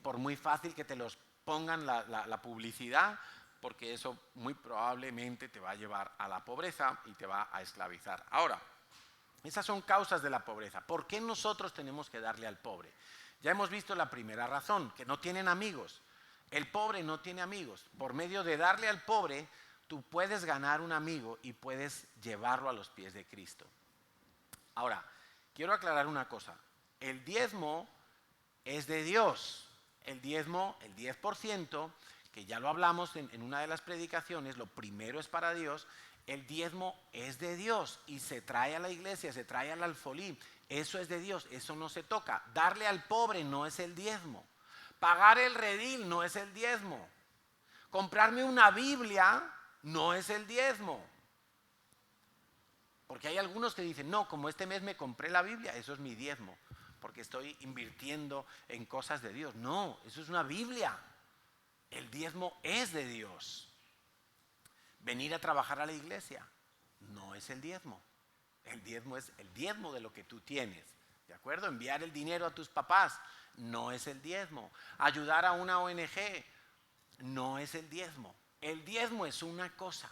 por muy fácil que te los pongan la publicidad, porque eso muy probablemente te va a llevar a la pobreza y te va a esclavizar. Ahora, esas son causas de la pobreza. ¿Por qué nosotros tenemos que darle al pobre? Ya hemos visto la primera razón, que no tienen amigos. El pobre no tiene amigos. Por medio de darle al pobre, tú puedes ganar un amigo y puedes llevarlo a los pies de Cristo. Ahora, quiero aclarar una cosa. El diezmo es de Dios. El diezmo, el 10%, que ya lo hablamos en una de las predicaciones, lo primero es para Dios. El diezmo es de Dios y se trae a la iglesia, se trae al alfolí. Eso es de Dios, eso no se toca. Darle al pobre no es el diezmo. Pagar el redil no es el diezmo. Comprarme una Biblia no es el diezmo. Porque hay algunos que dicen, no, como este mes me compré la Biblia, eso es mi diezmo, porque estoy invirtiendo en cosas de Dios. No, eso es una Biblia. El diezmo es de Dios. Venir a trabajar a la iglesia no es el diezmo. El diezmo es el diezmo de lo que tú tienes. ¿De acuerdo? Enviar el dinero a tus papás no es el diezmo. Ayudar a una ONG no es el diezmo. El diezmo es una cosa.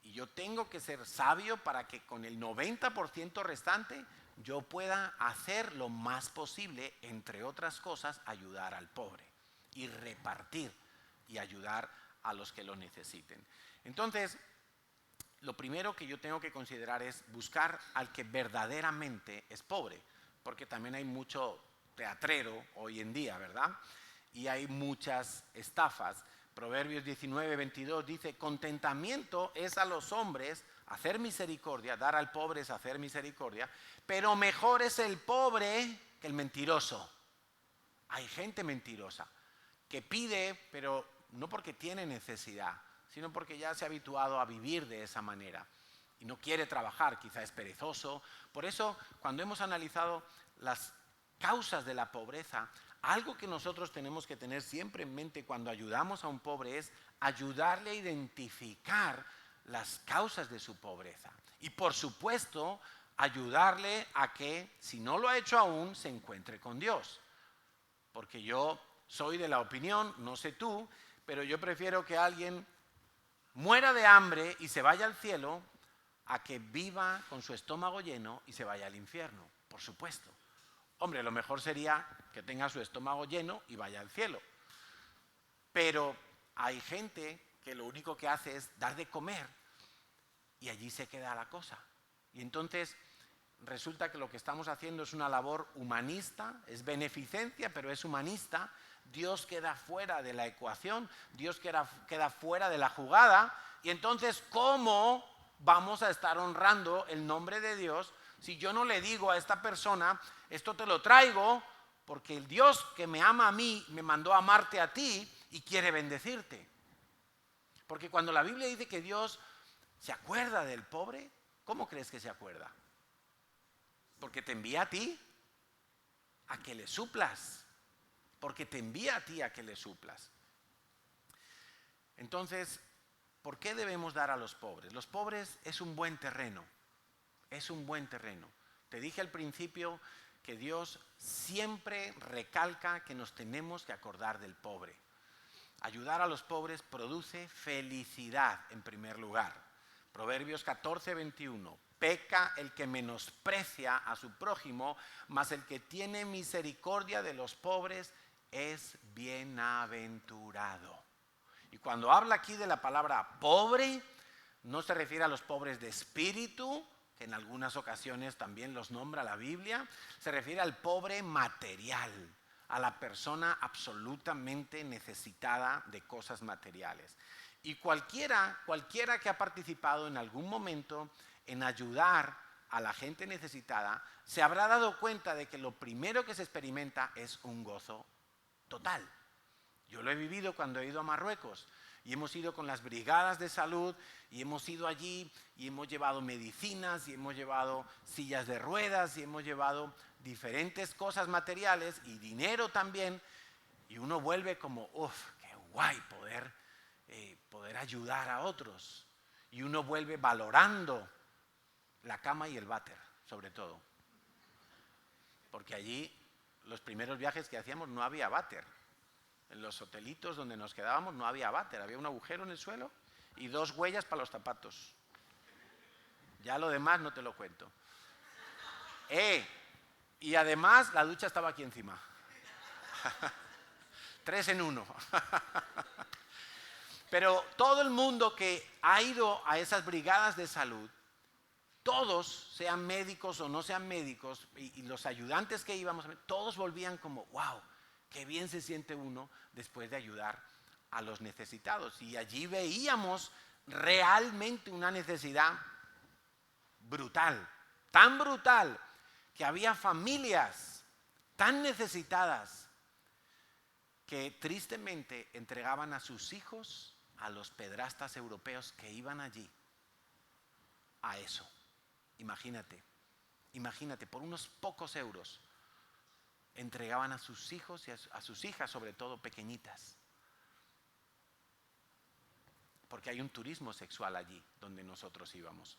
Y yo tengo que ser sabio para que con el 90% restante yo pueda hacer lo más posible, entre otras cosas, ayudar al pobre y repartir y ayudar a los que lo necesiten. Entonces, lo primero que yo tengo que considerar es buscar al que verdaderamente es pobre, porque también hay mucho teatrero hoy en día, ¿verdad? Y hay muchas estafas. Proverbios 19:22 dice, contentamiento es a los hombres hacer misericordia, dar al pobre es hacer misericordia, pero mejor es el pobre que el mentiroso. Hay gente mentirosa que pide, pero no porque tiene necesidad, sino porque ya se ha habituado a vivir de esa manera y no quiere trabajar, quizá es perezoso. Por eso, cuando hemos analizado las causas de la pobreza, algo que nosotros tenemos que tener siempre en mente cuando ayudamos a un pobre es ayudarle a identificar las causas de su pobreza. Y por supuesto, ayudarle a que, si no lo ha hecho aún, se encuentre con Dios. Porque yo soy de la opinión, no sé tú, pero yo prefiero que alguien muera de hambre y se vaya al cielo a que viva con su estómago lleno y se vaya al infierno, por supuesto. Hombre, lo mejor sería que tenga su estómago lleno y vaya al cielo. Pero hay gente que lo único que hace es dar de comer y allí se queda la cosa. Y entonces resulta que lo que estamos haciendo es una labor humanista, es beneficencia, pero es humanista. Dios queda fuera de la ecuación, Dios queda fuera de la jugada. Y entonces, ¿cómo vamos a estar honrando el nombre de Dios si yo no le digo a esta persona, esto te lo traigo porque el Dios que me ama a mí me mandó a amarte a ti y quiere bendecirte? Porque cuando la Biblia dice que Dios se acuerda del pobre, ¿cómo crees que se acuerda? Porque te envía a ti a que le suplas. Porque te envía a ti a que le suplas. Entonces, ¿por qué debemos dar a los pobres? Los pobres es un buen terreno. Es un buen terreno. Te dije al principio que Dios siempre recalca que nos tenemos que acordar del pobre. Ayudar a los pobres produce felicidad en primer lugar. Proverbios 14:21. Peca el que menosprecia a su prójimo, mas el que tiene misericordia de los pobres es bienaventurado. Y cuando habla aquí de la palabra pobre, no se refiere a los pobres de espíritu, que en algunas ocasiones también los nombra la Biblia, se refiere al pobre material, a la persona absolutamente necesitada de cosas materiales. Y cualquiera que ha participado en algún momento en ayudar a la gente necesitada, se habrá dado cuenta de que lo primero que se experimenta es un gozo total. Yo lo he vivido cuando he ido a Marruecos y hemos ido con las brigadas de salud y hemos ido allí y hemos llevado medicinas y hemos llevado sillas de ruedas y hemos llevado diferentes cosas materiales y dinero también, y uno vuelve como, qué guay poder ayudar a otros, y uno vuelve valorando la cama y el váter, sobre todo. Porque allí, los primeros viajes que hacíamos no había váter. En los hotelitos donde nos quedábamos no había váter, había un agujero en el suelo y 2 huellas para los zapatos. Ya lo demás no te lo cuento. Y además la ducha estaba aquí encima. 3 en 1. Pero todo el mundo que ha ido a esas brigadas de salud, todos, sean médicos o no sean médicos, y los ayudantes que íbamos, todos volvían como, wow, qué bien se siente uno después de ayudar a los necesitados. Y allí veíamos realmente una necesidad brutal, tan brutal, que había familias tan necesitadas que tristemente entregaban a sus hijos a los pedrastas europeos que iban allí a eso. Imagínate, por unos pocos euros entregaban a sus hijos y a sus hijas, sobre todo pequeñitas. Porque hay un turismo sexual allí donde nosotros íbamos.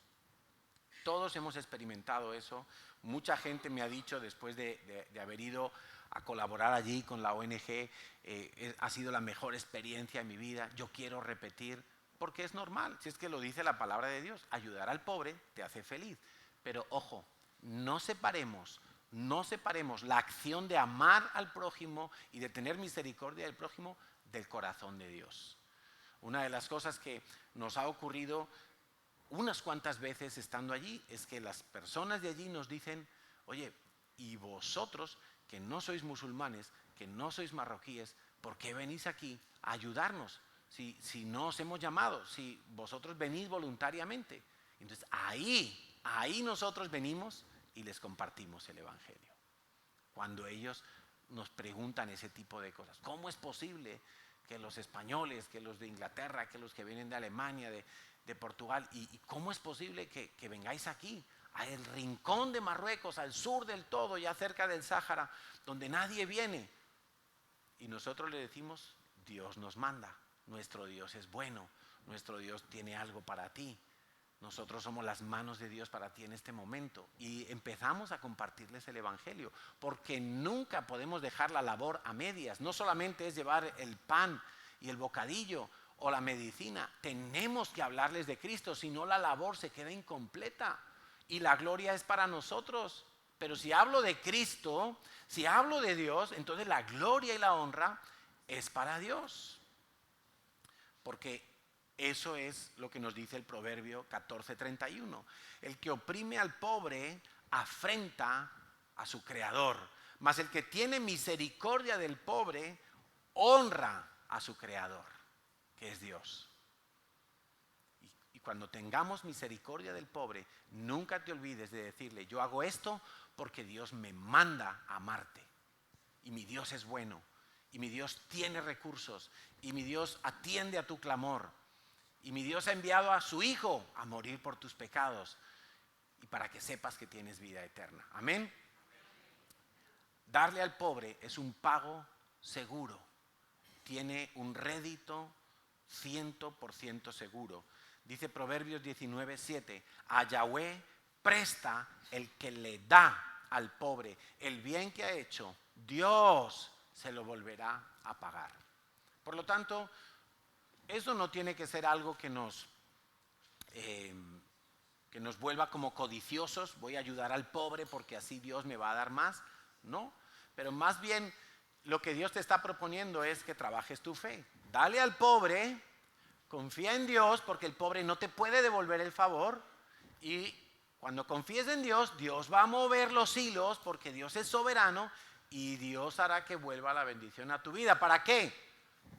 Todos hemos experimentado eso. Mucha gente me ha dicho, después de haber ido a colaborar allí con la ONG, ha sido la mejor experiencia en mi vida, yo quiero repetir, porque es normal, si es que lo dice la palabra de Dios, ayudar al pobre te hace feliz. Pero ojo, no separemos la acción de amar al prójimo y de tener misericordia del prójimo del corazón de Dios. Una de las cosas que nos ha ocurrido unas cuantas veces estando allí es que las personas de allí nos dicen, oye, y vosotros que no sois musulmanes, que no sois marroquíes, ¿por qué venís aquí a ayudarnos? Si no os hemos llamado, si vosotros venís voluntariamente. Entonces ahí nosotros venimos y les compartimos el Evangelio. Cuando ellos nos preguntan ese tipo de cosas, ¿cómo es posible que los españoles, que los de Inglaterra, que los que vienen de Alemania, de Portugal, y cómo es posible que vengáis aquí, al rincón de Marruecos, al sur del todo, ya cerca del Sáhara, donde nadie viene? Y nosotros le decimos, Dios nos manda, nuestro Dios es bueno, nuestro Dios tiene algo para ti, nosotros somos las manos de Dios para ti en este momento. Y empezamos a compartirles el Evangelio, porque nunca podemos dejar la labor a medias. No solamente es llevar el pan y el bocadillo o la medicina, tenemos que hablarles de Cristo, si no la labor se queda incompleta y la gloria es para nosotros. Pero si hablo de Cristo, si hablo de Dios, entonces la gloria y la honra es para Dios. Porque eso es lo que nos dice el Proverbio 14:31. El que oprime al pobre afrenta a su Creador, mas el que tiene misericordia del pobre honra a su Creador, que es Dios. Y cuando tengamos misericordia del pobre, nunca te olvides de decirle, yo hago esto porque Dios me manda a amarte. Y mi Dios es bueno, y mi Dios tiene recursos, y mi Dios atiende a tu clamor. Y mi Dios ha enviado a su Hijo a morir por tus pecados y para que sepas que tienes vida eterna. Amén. Darle al pobre es un pago seguro. Tiene un rédito 100% seguro. Dice Proverbios 19:7, a Yahweh presta el que le da al pobre. El bien que ha hecho, Dios se lo volverá a pagar. Por lo tanto, eso no tiene que ser algo que nos vuelva como codiciosos, voy a ayudar al pobre porque así Dios me va a dar más. No, pero más bien lo que Dios te está proponiendo es que trabajes tu fe. Dale al pobre, confía en Dios porque el pobre no te puede devolver el favor, y cuando confíes en Dios, Dios va a mover los hilos porque Dios es soberano y Dios hará que vuelva la bendición a tu vida. ¿Para qué?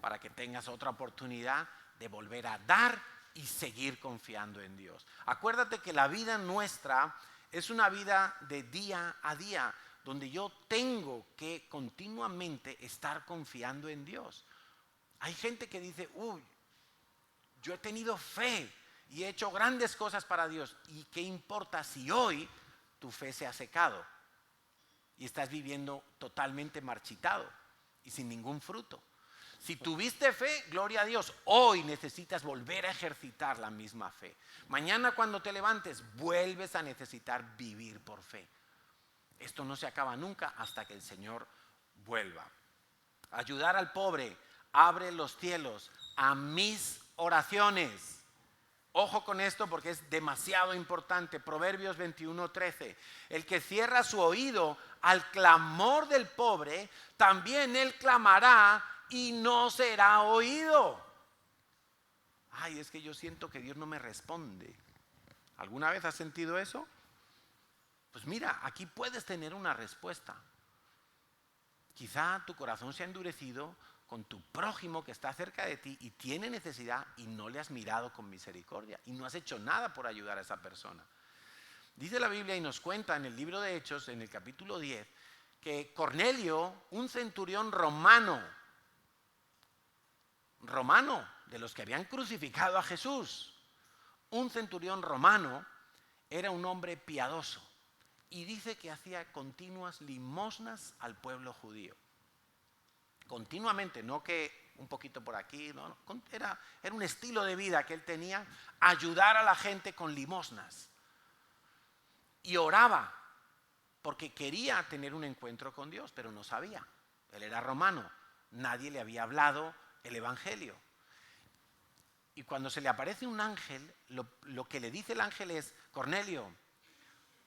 Para que tengas otra oportunidad de volver a dar y seguir confiando en Dios. Acuérdate que la vida nuestra es una vida de día a día, donde yo tengo que continuamente estar confiando en Dios. Hay gente que dice, yo he tenido fe y he hecho grandes cosas para Dios. ¿Y qué importa si hoy tu fe se ha secado y estás viviendo totalmente marchitado y sin ningún fruto? Si tuviste fe, gloria a Dios. Hoy necesitas volver a ejercitar la misma fe. Mañana cuando te levantes, vuelves a necesitar vivir por fe. Esto no se acaba nunca hasta que el Señor vuelva. Ayudar al pobre abre los cielos a mis oraciones. Ojo con esto porque es demasiado importante. Proverbios 21:13. El que cierra su oído al clamor del pobre, también él clamará y no será oído. Ay, es que yo siento que Dios no me responde. ¿Alguna vez has sentido eso? Pues mira, aquí puedes tener una respuesta. Quizá tu corazón se ha endurecido con tu prójimo que está cerca de ti y tiene necesidad y no le has mirado con misericordia y no has hecho nada por ayudar a esa persona. Dice la Biblia y nos cuenta en el libro de Hechos, en el capítulo 10, que Cornelio, un centurión romano, de los que habían crucificado a Jesús, un centurión romano, era un hombre piadoso y dice que hacía continuas limosnas al pueblo judío. Continuamente, no que un poquito por aquí, no, era un estilo de vida que él tenía, ayudar a la gente con limosnas. Y oraba, porque quería tener un encuentro con Dios, pero no sabía. Él era romano, nadie le había hablado el evangelio. Y cuando se le aparece un ángel, lo que le dice el ángel es: Cornelio,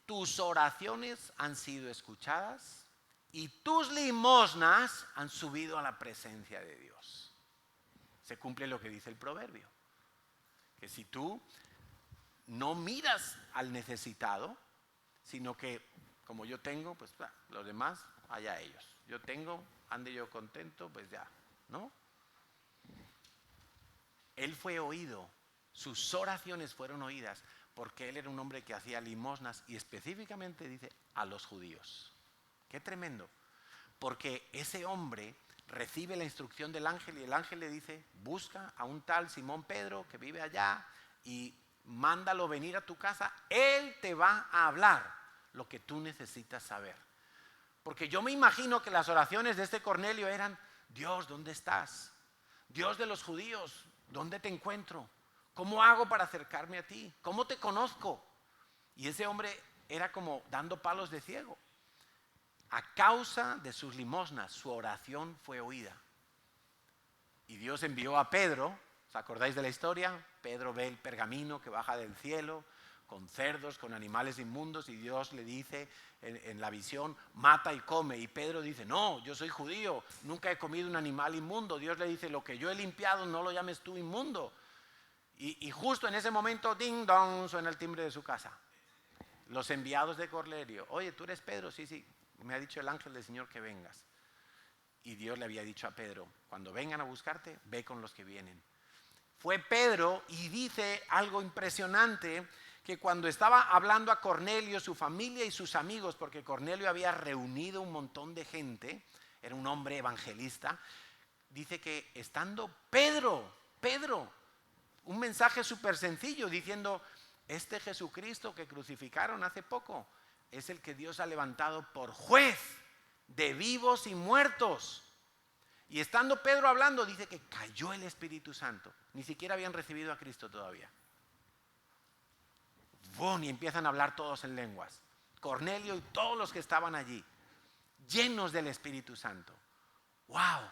tus oraciones han sido escuchadas y tus limosnas han subido a la presencia de Dios. Se cumple lo que dice el proverbio, que si tú no miras al necesitado, sino que como yo tengo, pues los demás, allá ellos. Yo tengo, ande yo contento, pues ya, ¿no? Él fue oído, sus oraciones fueron oídas, porque él era un hombre que hacía limosnas y específicamente dice a los judíos. Qué tremendo, porque ese hombre recibe la instrucción del ángel y el ángel le dice: busca a un tal Simón Pedro que vive allá y mándalo venir a tu casa, él te va a hablar lo que tú necesitas saber. Porque yo me imagino que las oraciones de este Cornelio eran: Dios, ¿dónde estás? Dios de los judíos, ¿dónde te encuentro? ¿Cómo hago para acercarme a ti? ¿Cómo te conozco? Y ese hombre era como dando palos de ciego. A causa de sus limosnas, su oración fue oída. Y Dios envió a Pedro. ¿Os acordáis de la historia? Pedro ve el pergamino que baja del cielo, con cerdos, con animales inmundos, y Dios le dice en la visión: mata y come. Y Pedro dice: no, yo soy judío, nunca he comido un animal inmundo. Dios le dice: lo que yo he limpiado no lo llames tú inmundo. Y justo en ese momento, ding dong, suena el timbre de su casa. Los enviados de Cornelio: oye, ¿tú eres Pedro? Sí, sí, me ha dicho el ángel del Señor que vengas. Y Dios le había dicho a Pedro: cuando vengan a buscarte, ve con los que vienen. Fue Pedro, y dice algo impresionante, que cuando estaba hablando a Cornelio, su familia y sus amigos, porque Cornelio había reunido un montón de gente, era un hombre evangelista, dice que estando Pedro, un mensaje súper sencillo diciendo: este Jesucristo que crucificaron hace poco es el que Dios ha levantado por juez de vivos y muertos. Y estando Pedro hablando, dice que cayó el Espíritu Santo. Ni siquiera habían recibido a Cristo todavía. ¡Bum! Y empiezan a hablar todos en lenguas. Cornelio y todos los que estaban allí, llenos del Espíritu Santo. ¡Wow!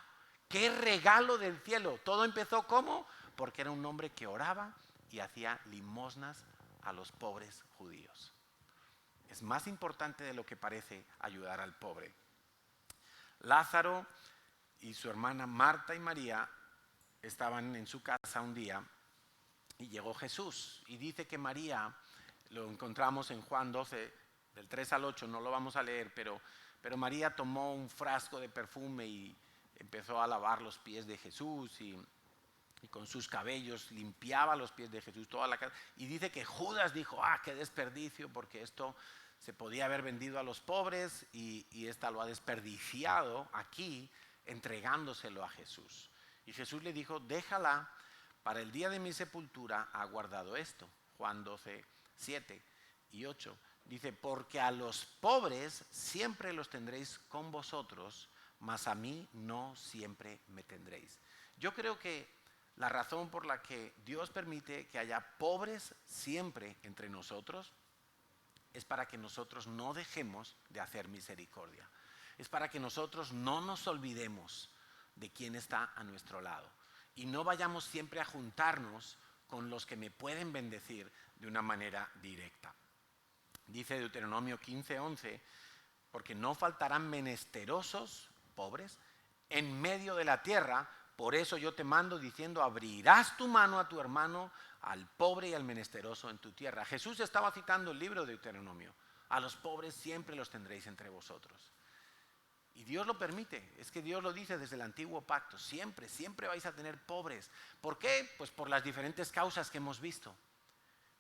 ¡Qué regalo del cielo! Todo empezó ¿cómo? Porque era un hombre que oraba y hacía limosnas a los pobres judíos. Es más importante de lo que parece ayudar al pobre. Lázaro y su hermana Marta y María estaban en su casa un día y llegó Jesús. Y dice que María, lo encontramos en Juan 12, del 3 al 8, no lo vamos a leer, pero María tomó un frasco de perfume y empezó a lavar los pies de Jesús y con sus cabellos limpiaba los pies de Jesús toda la casa. Y dice que Judas dijo: qué desperdicio, porque esto se podía haber vendido a los pobres y esta lo ha desperdiciado aquí entregándoselo a Jesús. Y Jesús le dijo: déjala, para el día de mi sepultura ha guardado esto. Juan 12, 7 y 8. Dice: porque a los pobres siempre los tendréis con vosotros, mas a mí no siempre me tendréis. Yo creo que la razón por la que Dios permite que haya pobres siempre entre nosotros es para que nosotros no dejemos de hacer misericordia. Es para que nosotros no nos olvidemos de quién está a nuestro lado y no vayamos siempre a juntarnos con los que me pueden bendecir de una manera directa. Dice Deuteronomio 15:11, porque no faltarán menesterosos, pobres, en medio de la tierra. Por eso yo te mando diciendo, abrirás tu mano a tu hermano, al pobre y al menesteroso en tu tierra. Jesús estaba citando el libro de Deuteronomio. A los pobres siempre los tendréis entre vosotros. Y Dios lo permite, es que Dios lo dice desde el antiguo pacto. Siempre, siempre vais a tener pobres. ¿Por qué? Pues por las diferentes causas que hemos visto.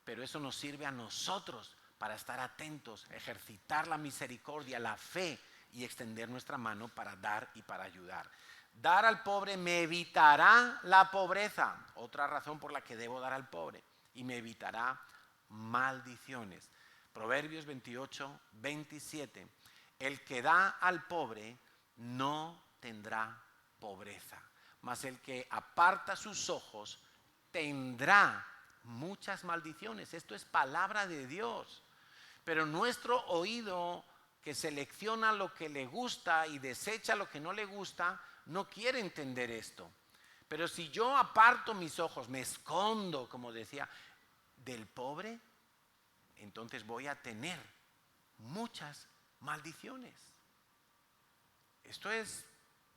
Pero eso nos sirve a nosotros para estar atentos, ejercitar la misericordia, la fe y extender nuestra mano para dar y para ayudar. Dar al pobre me evitará la pobreza, otra razón por la que debo dar al pobre, y me evitará maldiciones. Proverbios 28:27, el que da al pobre no tendrá pobreza, mas el que aparta sus ojos tendrá muchas maldiciones. Esto es palabra de Dios, pero nuestro oído, que selecciona lo que le gusta y desecha lo que no le gusta, no quiere entender esto. Pero si yo aparto mis ojos, me escondo, como decía, del pobre, entonces voy a tener muchas maldiciones. Esto es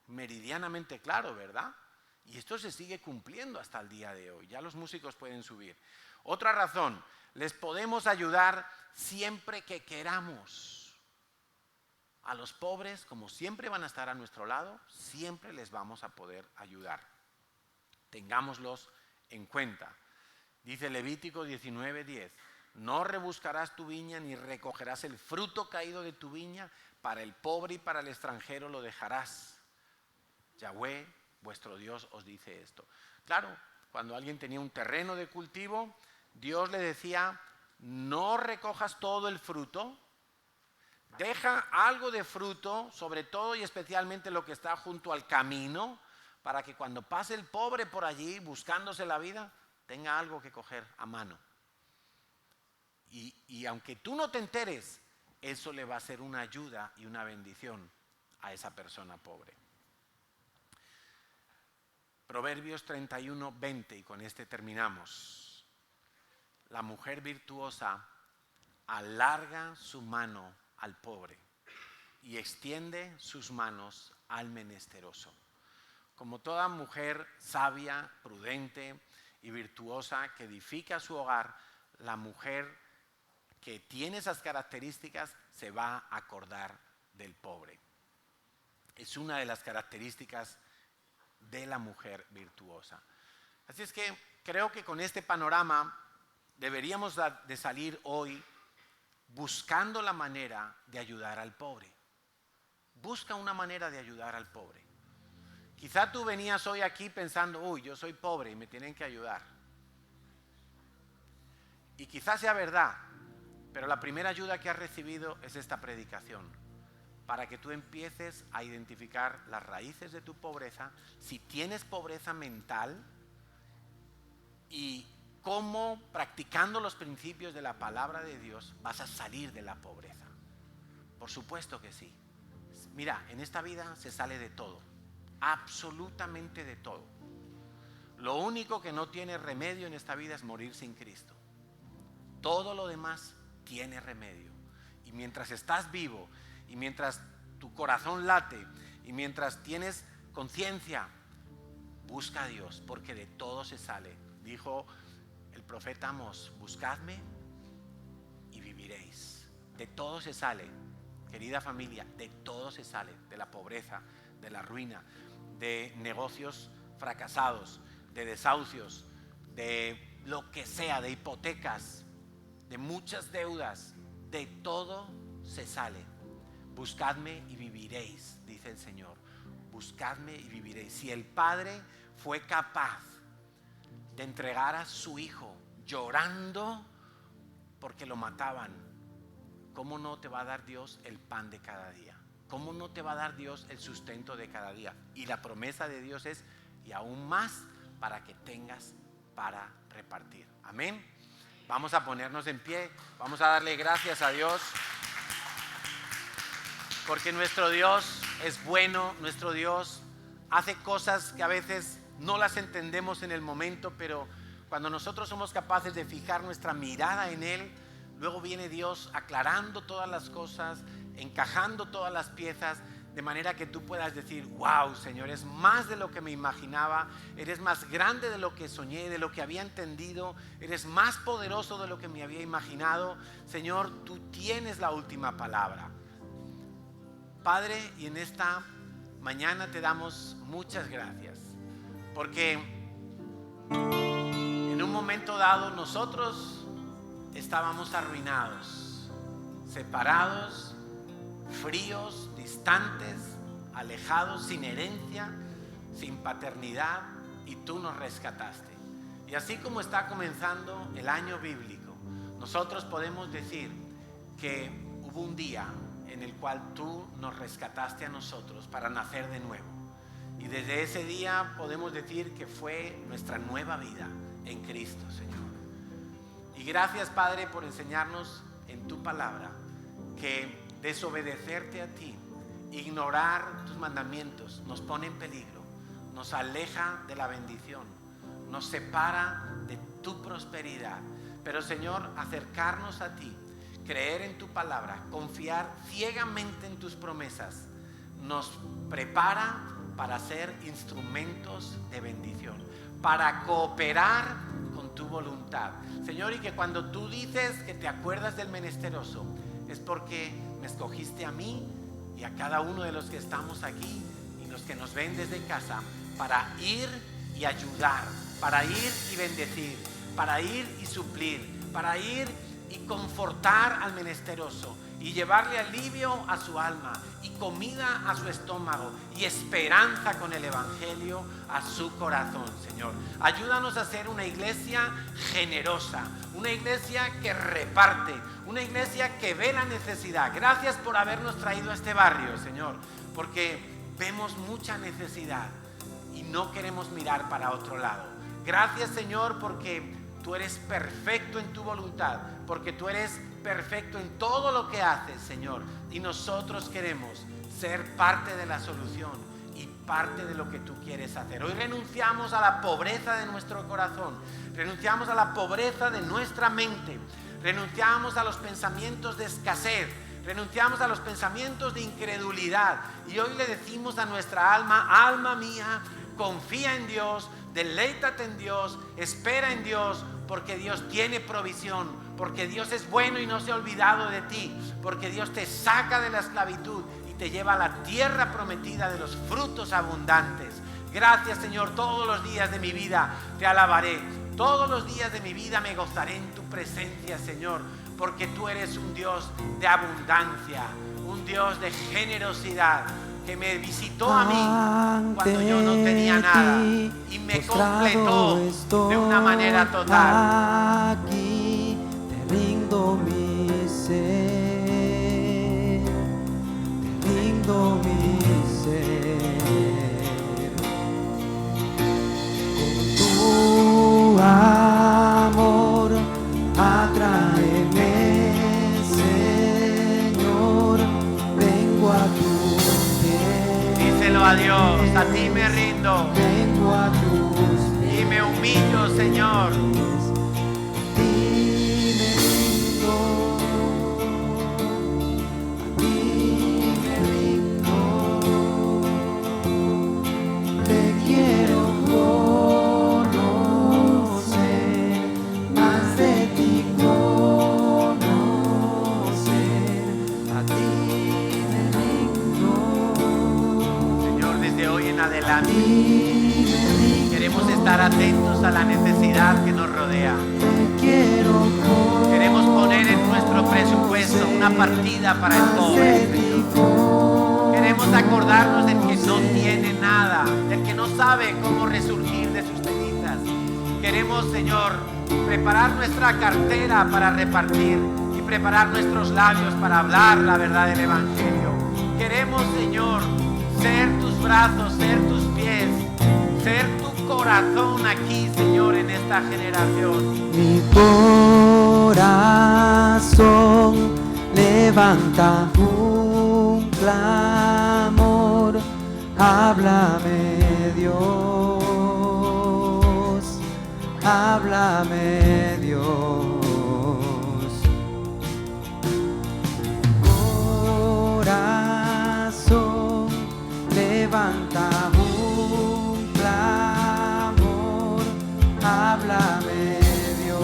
meridianamente claro, ¿verdad? Y esto se sigue cumpliendo hasta el día de hoy. Ya los músicos pueden subir. Otra razón, les podemos ayudar siempre que queramos. A los pobres, como siempre van a estar a nuestro lado, siempre les vamos a poder ayudar. Tengámoslos en cuenta. Dice Levítico 19:10, no rebuscarás tu viña ni recogerás el fruto caído de tu viña, para el pobre y para el extranjero lo dejarás. Yahweh, vuestro Dios, os dice esto. Claro, cuando alguien tenía un terreno de cultivo, Dios le decía, no recojas todo el fruto, deja algo de fruto, sobre todo y especialmente lo que está junto al camino, para que cuando pase el pobre por allí buscándose la vida, tenga algo que coger a mano. Y aunque tú no te enteres, eso le va a ser una ayuda y una bendición a esa persona pobre. Proverbios 31:20, y con este terminamos. La mujer virtuosa alarga su mano al pobre y extiende sus manos al menesteroso. Como toda mujer sabia, prudente y virtuosa que edifica su hogar, la mujer que tiene esas características se va a acordar del pobre. Es una de las características de la mujer virtuosa. Así es que creo que con este panorama deberíamos de salir hoy buscando la manera de ayudar al pobre. Busca una manera de ayudar al pobre. Quizá tú venías hoy aquí pensando, uy, yo soy pobre y me tienen que ayudar. Y quizás sea verdad, pero la primera ayuda que has recibido es esta predicación, para que tú empieces a identificar las raíces de tu pobreza, si tienes pobreza mental, y cómo practicando los principios de la palabra de Dios vas a salir de la pobreza. Por supuesto que sí. Mira, en esta vida se sale de todo, absolutamente de todo. Lo único que no tiene remedio en esta vida es morir sin Cristo. Todo lo demás tiene remedio. Y mientras estás vivo, y mientras tu corazón late, y mientras tienes conciencia, busca a Dios, porque de todo se sale. Dijo el profeta Amós, buscadme y viviréis. De todo se sale, querida familia, de todo se sale, de la pobreza, de la ruina, de negocios fracasados, de desahucios, de lo que sea, de hipotecas, de muchas deudas, de todo se sale. Buscadme y viviréis, dice el Señor. Buscadme y viviréis. Si el Padre fue capaz de entregar a su Hijo llorando porque lo mataban, ¿cómo no te va a dar Dios el pan de cada día? ¿cómo no te va a dar Dios el sustento de cada día? Y la promesa de Dios es, y aún más, para que tengas para repartir. Amén. Vamos a ponernos en pie, vamos a darle gracias a Dios, porque nuestro Dios es bueno, nuestro Dios hace cosas que a veces no las entendemos en el momento, pero cuando nosotros somos capaces de fijar nuestra mirada en Él, luego viene Dios aclarando todas las cosas, encajando todas las piezas, de manera que tú puedas decir, wow, Señor, es más de lo que me imaginaba, eres más grande de lo que soñé, de lo que había entendido, eres más poderoso de lo que me había imaginado. Señor, tú tienes la última palabra. Padre, y en esta mañana te damos muchas gracias, porque en un momento dado nosotros estábamos arruinados, separados, fríos, distantes, alejados, sin herencia, sin paternidad, y tú nos rescataste. Y así como está comenzando el año bíblico, nosotros podemos decir que hubo un día en el cual tú nos rescataste a nosotros para nacer de nuevo. Y desde ese día podemos decir que fue nuestra nueva vida en Cristo, Señor. Y gracias, Padre, por enseñarnos en tu palabra que desobedecerte a ti, ignorar tus mandamientos, nos pone en peligro, nos aleja de la bendición, nos separa de tu prosperidad. Pero, Señor, acercarnos a ti, creer en tu palabra, confiar ciegamente en tus promesas, nos prepara para ser instrumentos de bendición, para cooperar con tu voluntad. Señor, y que cuando tú dices que te acuerdas del menesteroso, es porque me escogiste a mí y a cada uno de los que estamos aquí y los que nos ven desde casa, para ir y ayudar, para ir y bendecir, para ir y suplir, para ir y confortar al menesteroso y llevarle alivio a su alma y comida a su estómago y esperanza con el evangelio a su corazón, Señor. Ayúdanos a ser una iglesia generosa, una iglesia que reparte, una iglesia que ve la necesidad. Gracias por habernos traído a este barrio, Señor, porque vemos mucha necesidad y no queremos mirar para otro lado. Gracias, Señor, porque tú eres perfecto en tu voluntad, porque tú eres perfecto en todo lo que haces, Señor, y nosotros queremos ser parte de la solución y parte de lo que tú quieres hacer. Hoy renunciamos a la pobreza de nuestro corazón, renunciamos a la pobreza de nuestra mente, renunciamos a los pensamientos de escasez, renunciamos a los pensamientos de incredulidad, y hoy le decimos a nuestra alma: alma mía, confía en Dios, deleítate en Dios, espera en Dios, porque Dios tiene provisión, porque Dios es bueno y no se ha olvidado de ti, porque Dios te saca de la esclavitud y te lleva a la tierra prometida de los frutos abundantes. Gracias, Señor, todos los días de mi vida te alabaré, todos los días de mi vida me gozaré en tu presencia, Señor, porque tú eres un Dios de abundancia, un Dios de generosidad, que me visitó a mí cuando yo no tenía nada y me completó de una manera total. Aquí te rindo mi ser, te rindo mi ser. Con tu amor atráeme, Señor, vengo a tu. Díselo a Dios: a ti me rindo, Vengo a tus y me humillo, Señor. a ti me rindo, a ti me rindo. Te quiero conocer, más de ti conocer. A ti me rindo. Señor, desde hoy en adelante queremos estar atentos a la necesidad que nos rodea. Queremos poner en nuestro presupuesto una partida para el pobre, Señor. Queremos acordarnos del que no tiene nada, del que no sabe cómo resurgir de sus cenizas. Queremos, Señor, preparar nuestra cartera para repartir y preparar nuestros labios para hablar la verdad del Evangelio. Queremos, Señor, ser tus brazos, ser tus pies, ser tu corazón aquí, Señor, en esta generación. Mi corazón levanta un clamor. Háblame, Dios. Háblame, Dios. Corazón levanta un clamor. Háblame, Dios.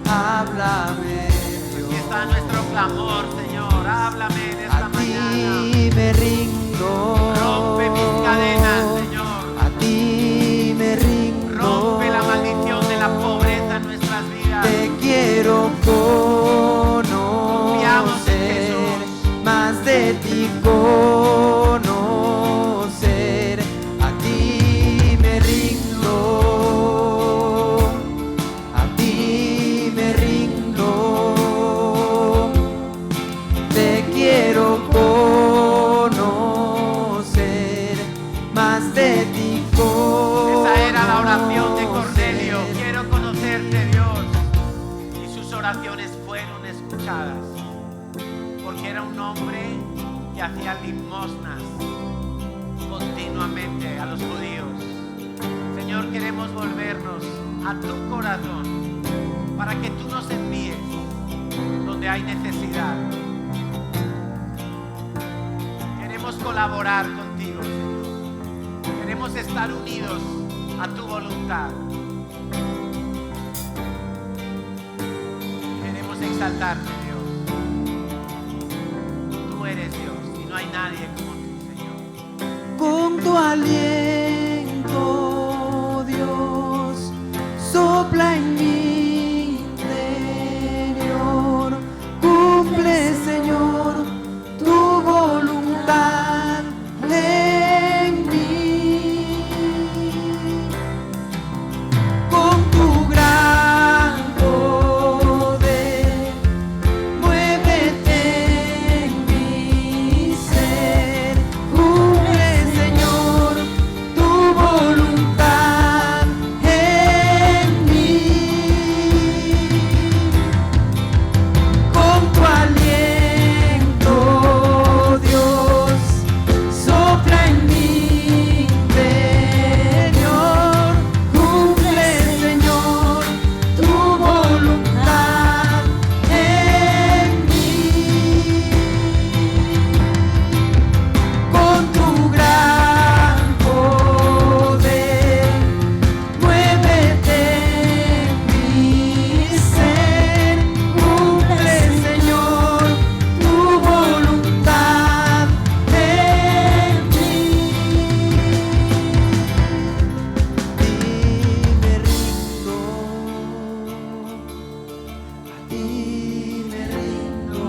Háblame, Dios. Aquí está nuestro clamor, Señor. Háblame en esta A mañana. ti me rindo. Rompe mis cadenas, Señor. A ti me rindo. Rompe la maldición de la pobreza en nuestras vidas. Te quiero Confiamos en conocer, Jesús. más de ti conocer. A ti me rindo, a ti me rindo. Te quiero conocer, más de ti conocer. Esa era la oración de Cornelio. Quiero conocerte, Dios. Y sus oraciones fueron escuchadas. Porque era un hombre que hacía limosnas continuamente a los judíos. Señor, queremos volvernos a tu corazón para que tú nos envíes donde hay necesidad. Queremos colaborar contigo, Señor. Queremos estar unidos a tu voluntad. Queremos exaltarte, Dios. Tú eres Dios y no hay nadie como tú, Señor. Con tu aliento, Dios, sopla en mi interior. Cumple, Señor, tu voluntad en mí. Con tu gran poder, muévete en mi ser. Cumple, Señor, tu voluntad en mí. Con tu aliento, Dios, sopla en mi interior. Cumple, Señor, tu voluntad en mí. Con tu gran poder, muévete en mi ser. Cumple, Señor, tu voluntad en mí. A ti me rindo,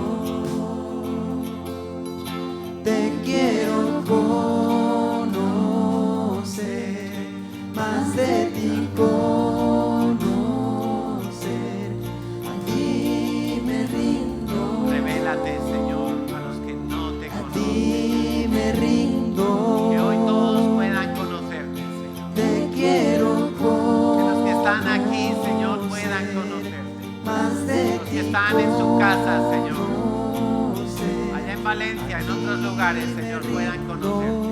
te quiero conocer, más de ti conocer. A ti me rindo, Revélate, Señor, a los que no te a conocen. ti me rindo. Que hoy todos puedan conocerte, Señor. Te quiero Que los que están conocer, aquí, Señor, puedan conocerte. más de Los ti que están en su casa, Señor. conocer. Allá en Valencia, en otros lugares, Señor, puedan conocerte.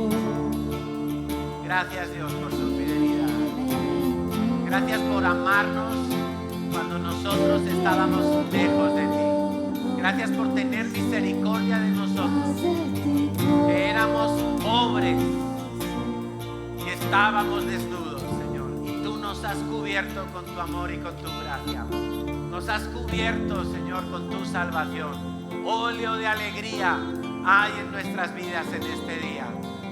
Gracias, Dios, por su fidelidad. Gracias por amarnos cuando nosotros estábamos lejos de ti. Gracias por tener misericordia de nosotros, que éramos pobres y estábamos desnudos, Señor. Y tú nos has cubierto con tu amor y con tu gracia. Nos has cubierto, Señor, con tu salvación. Óleo de alegría hay en nuestras vidas en este día.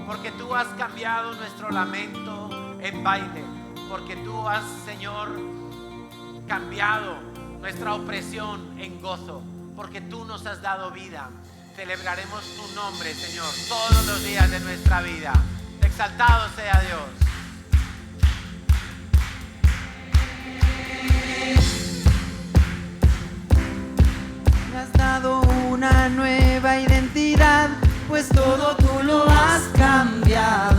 Porque tú has cambiado nuestro lamento en baile. Porque tú has, Señor, cambiado nuestra opresión en gozo. Porque tú nos has dado vida. Celebraremos tu nombre, Señor, todos los días de nuestra vida. Exaltado sea Dios. Me has dado una nueva pues todo tú lo has cambiado.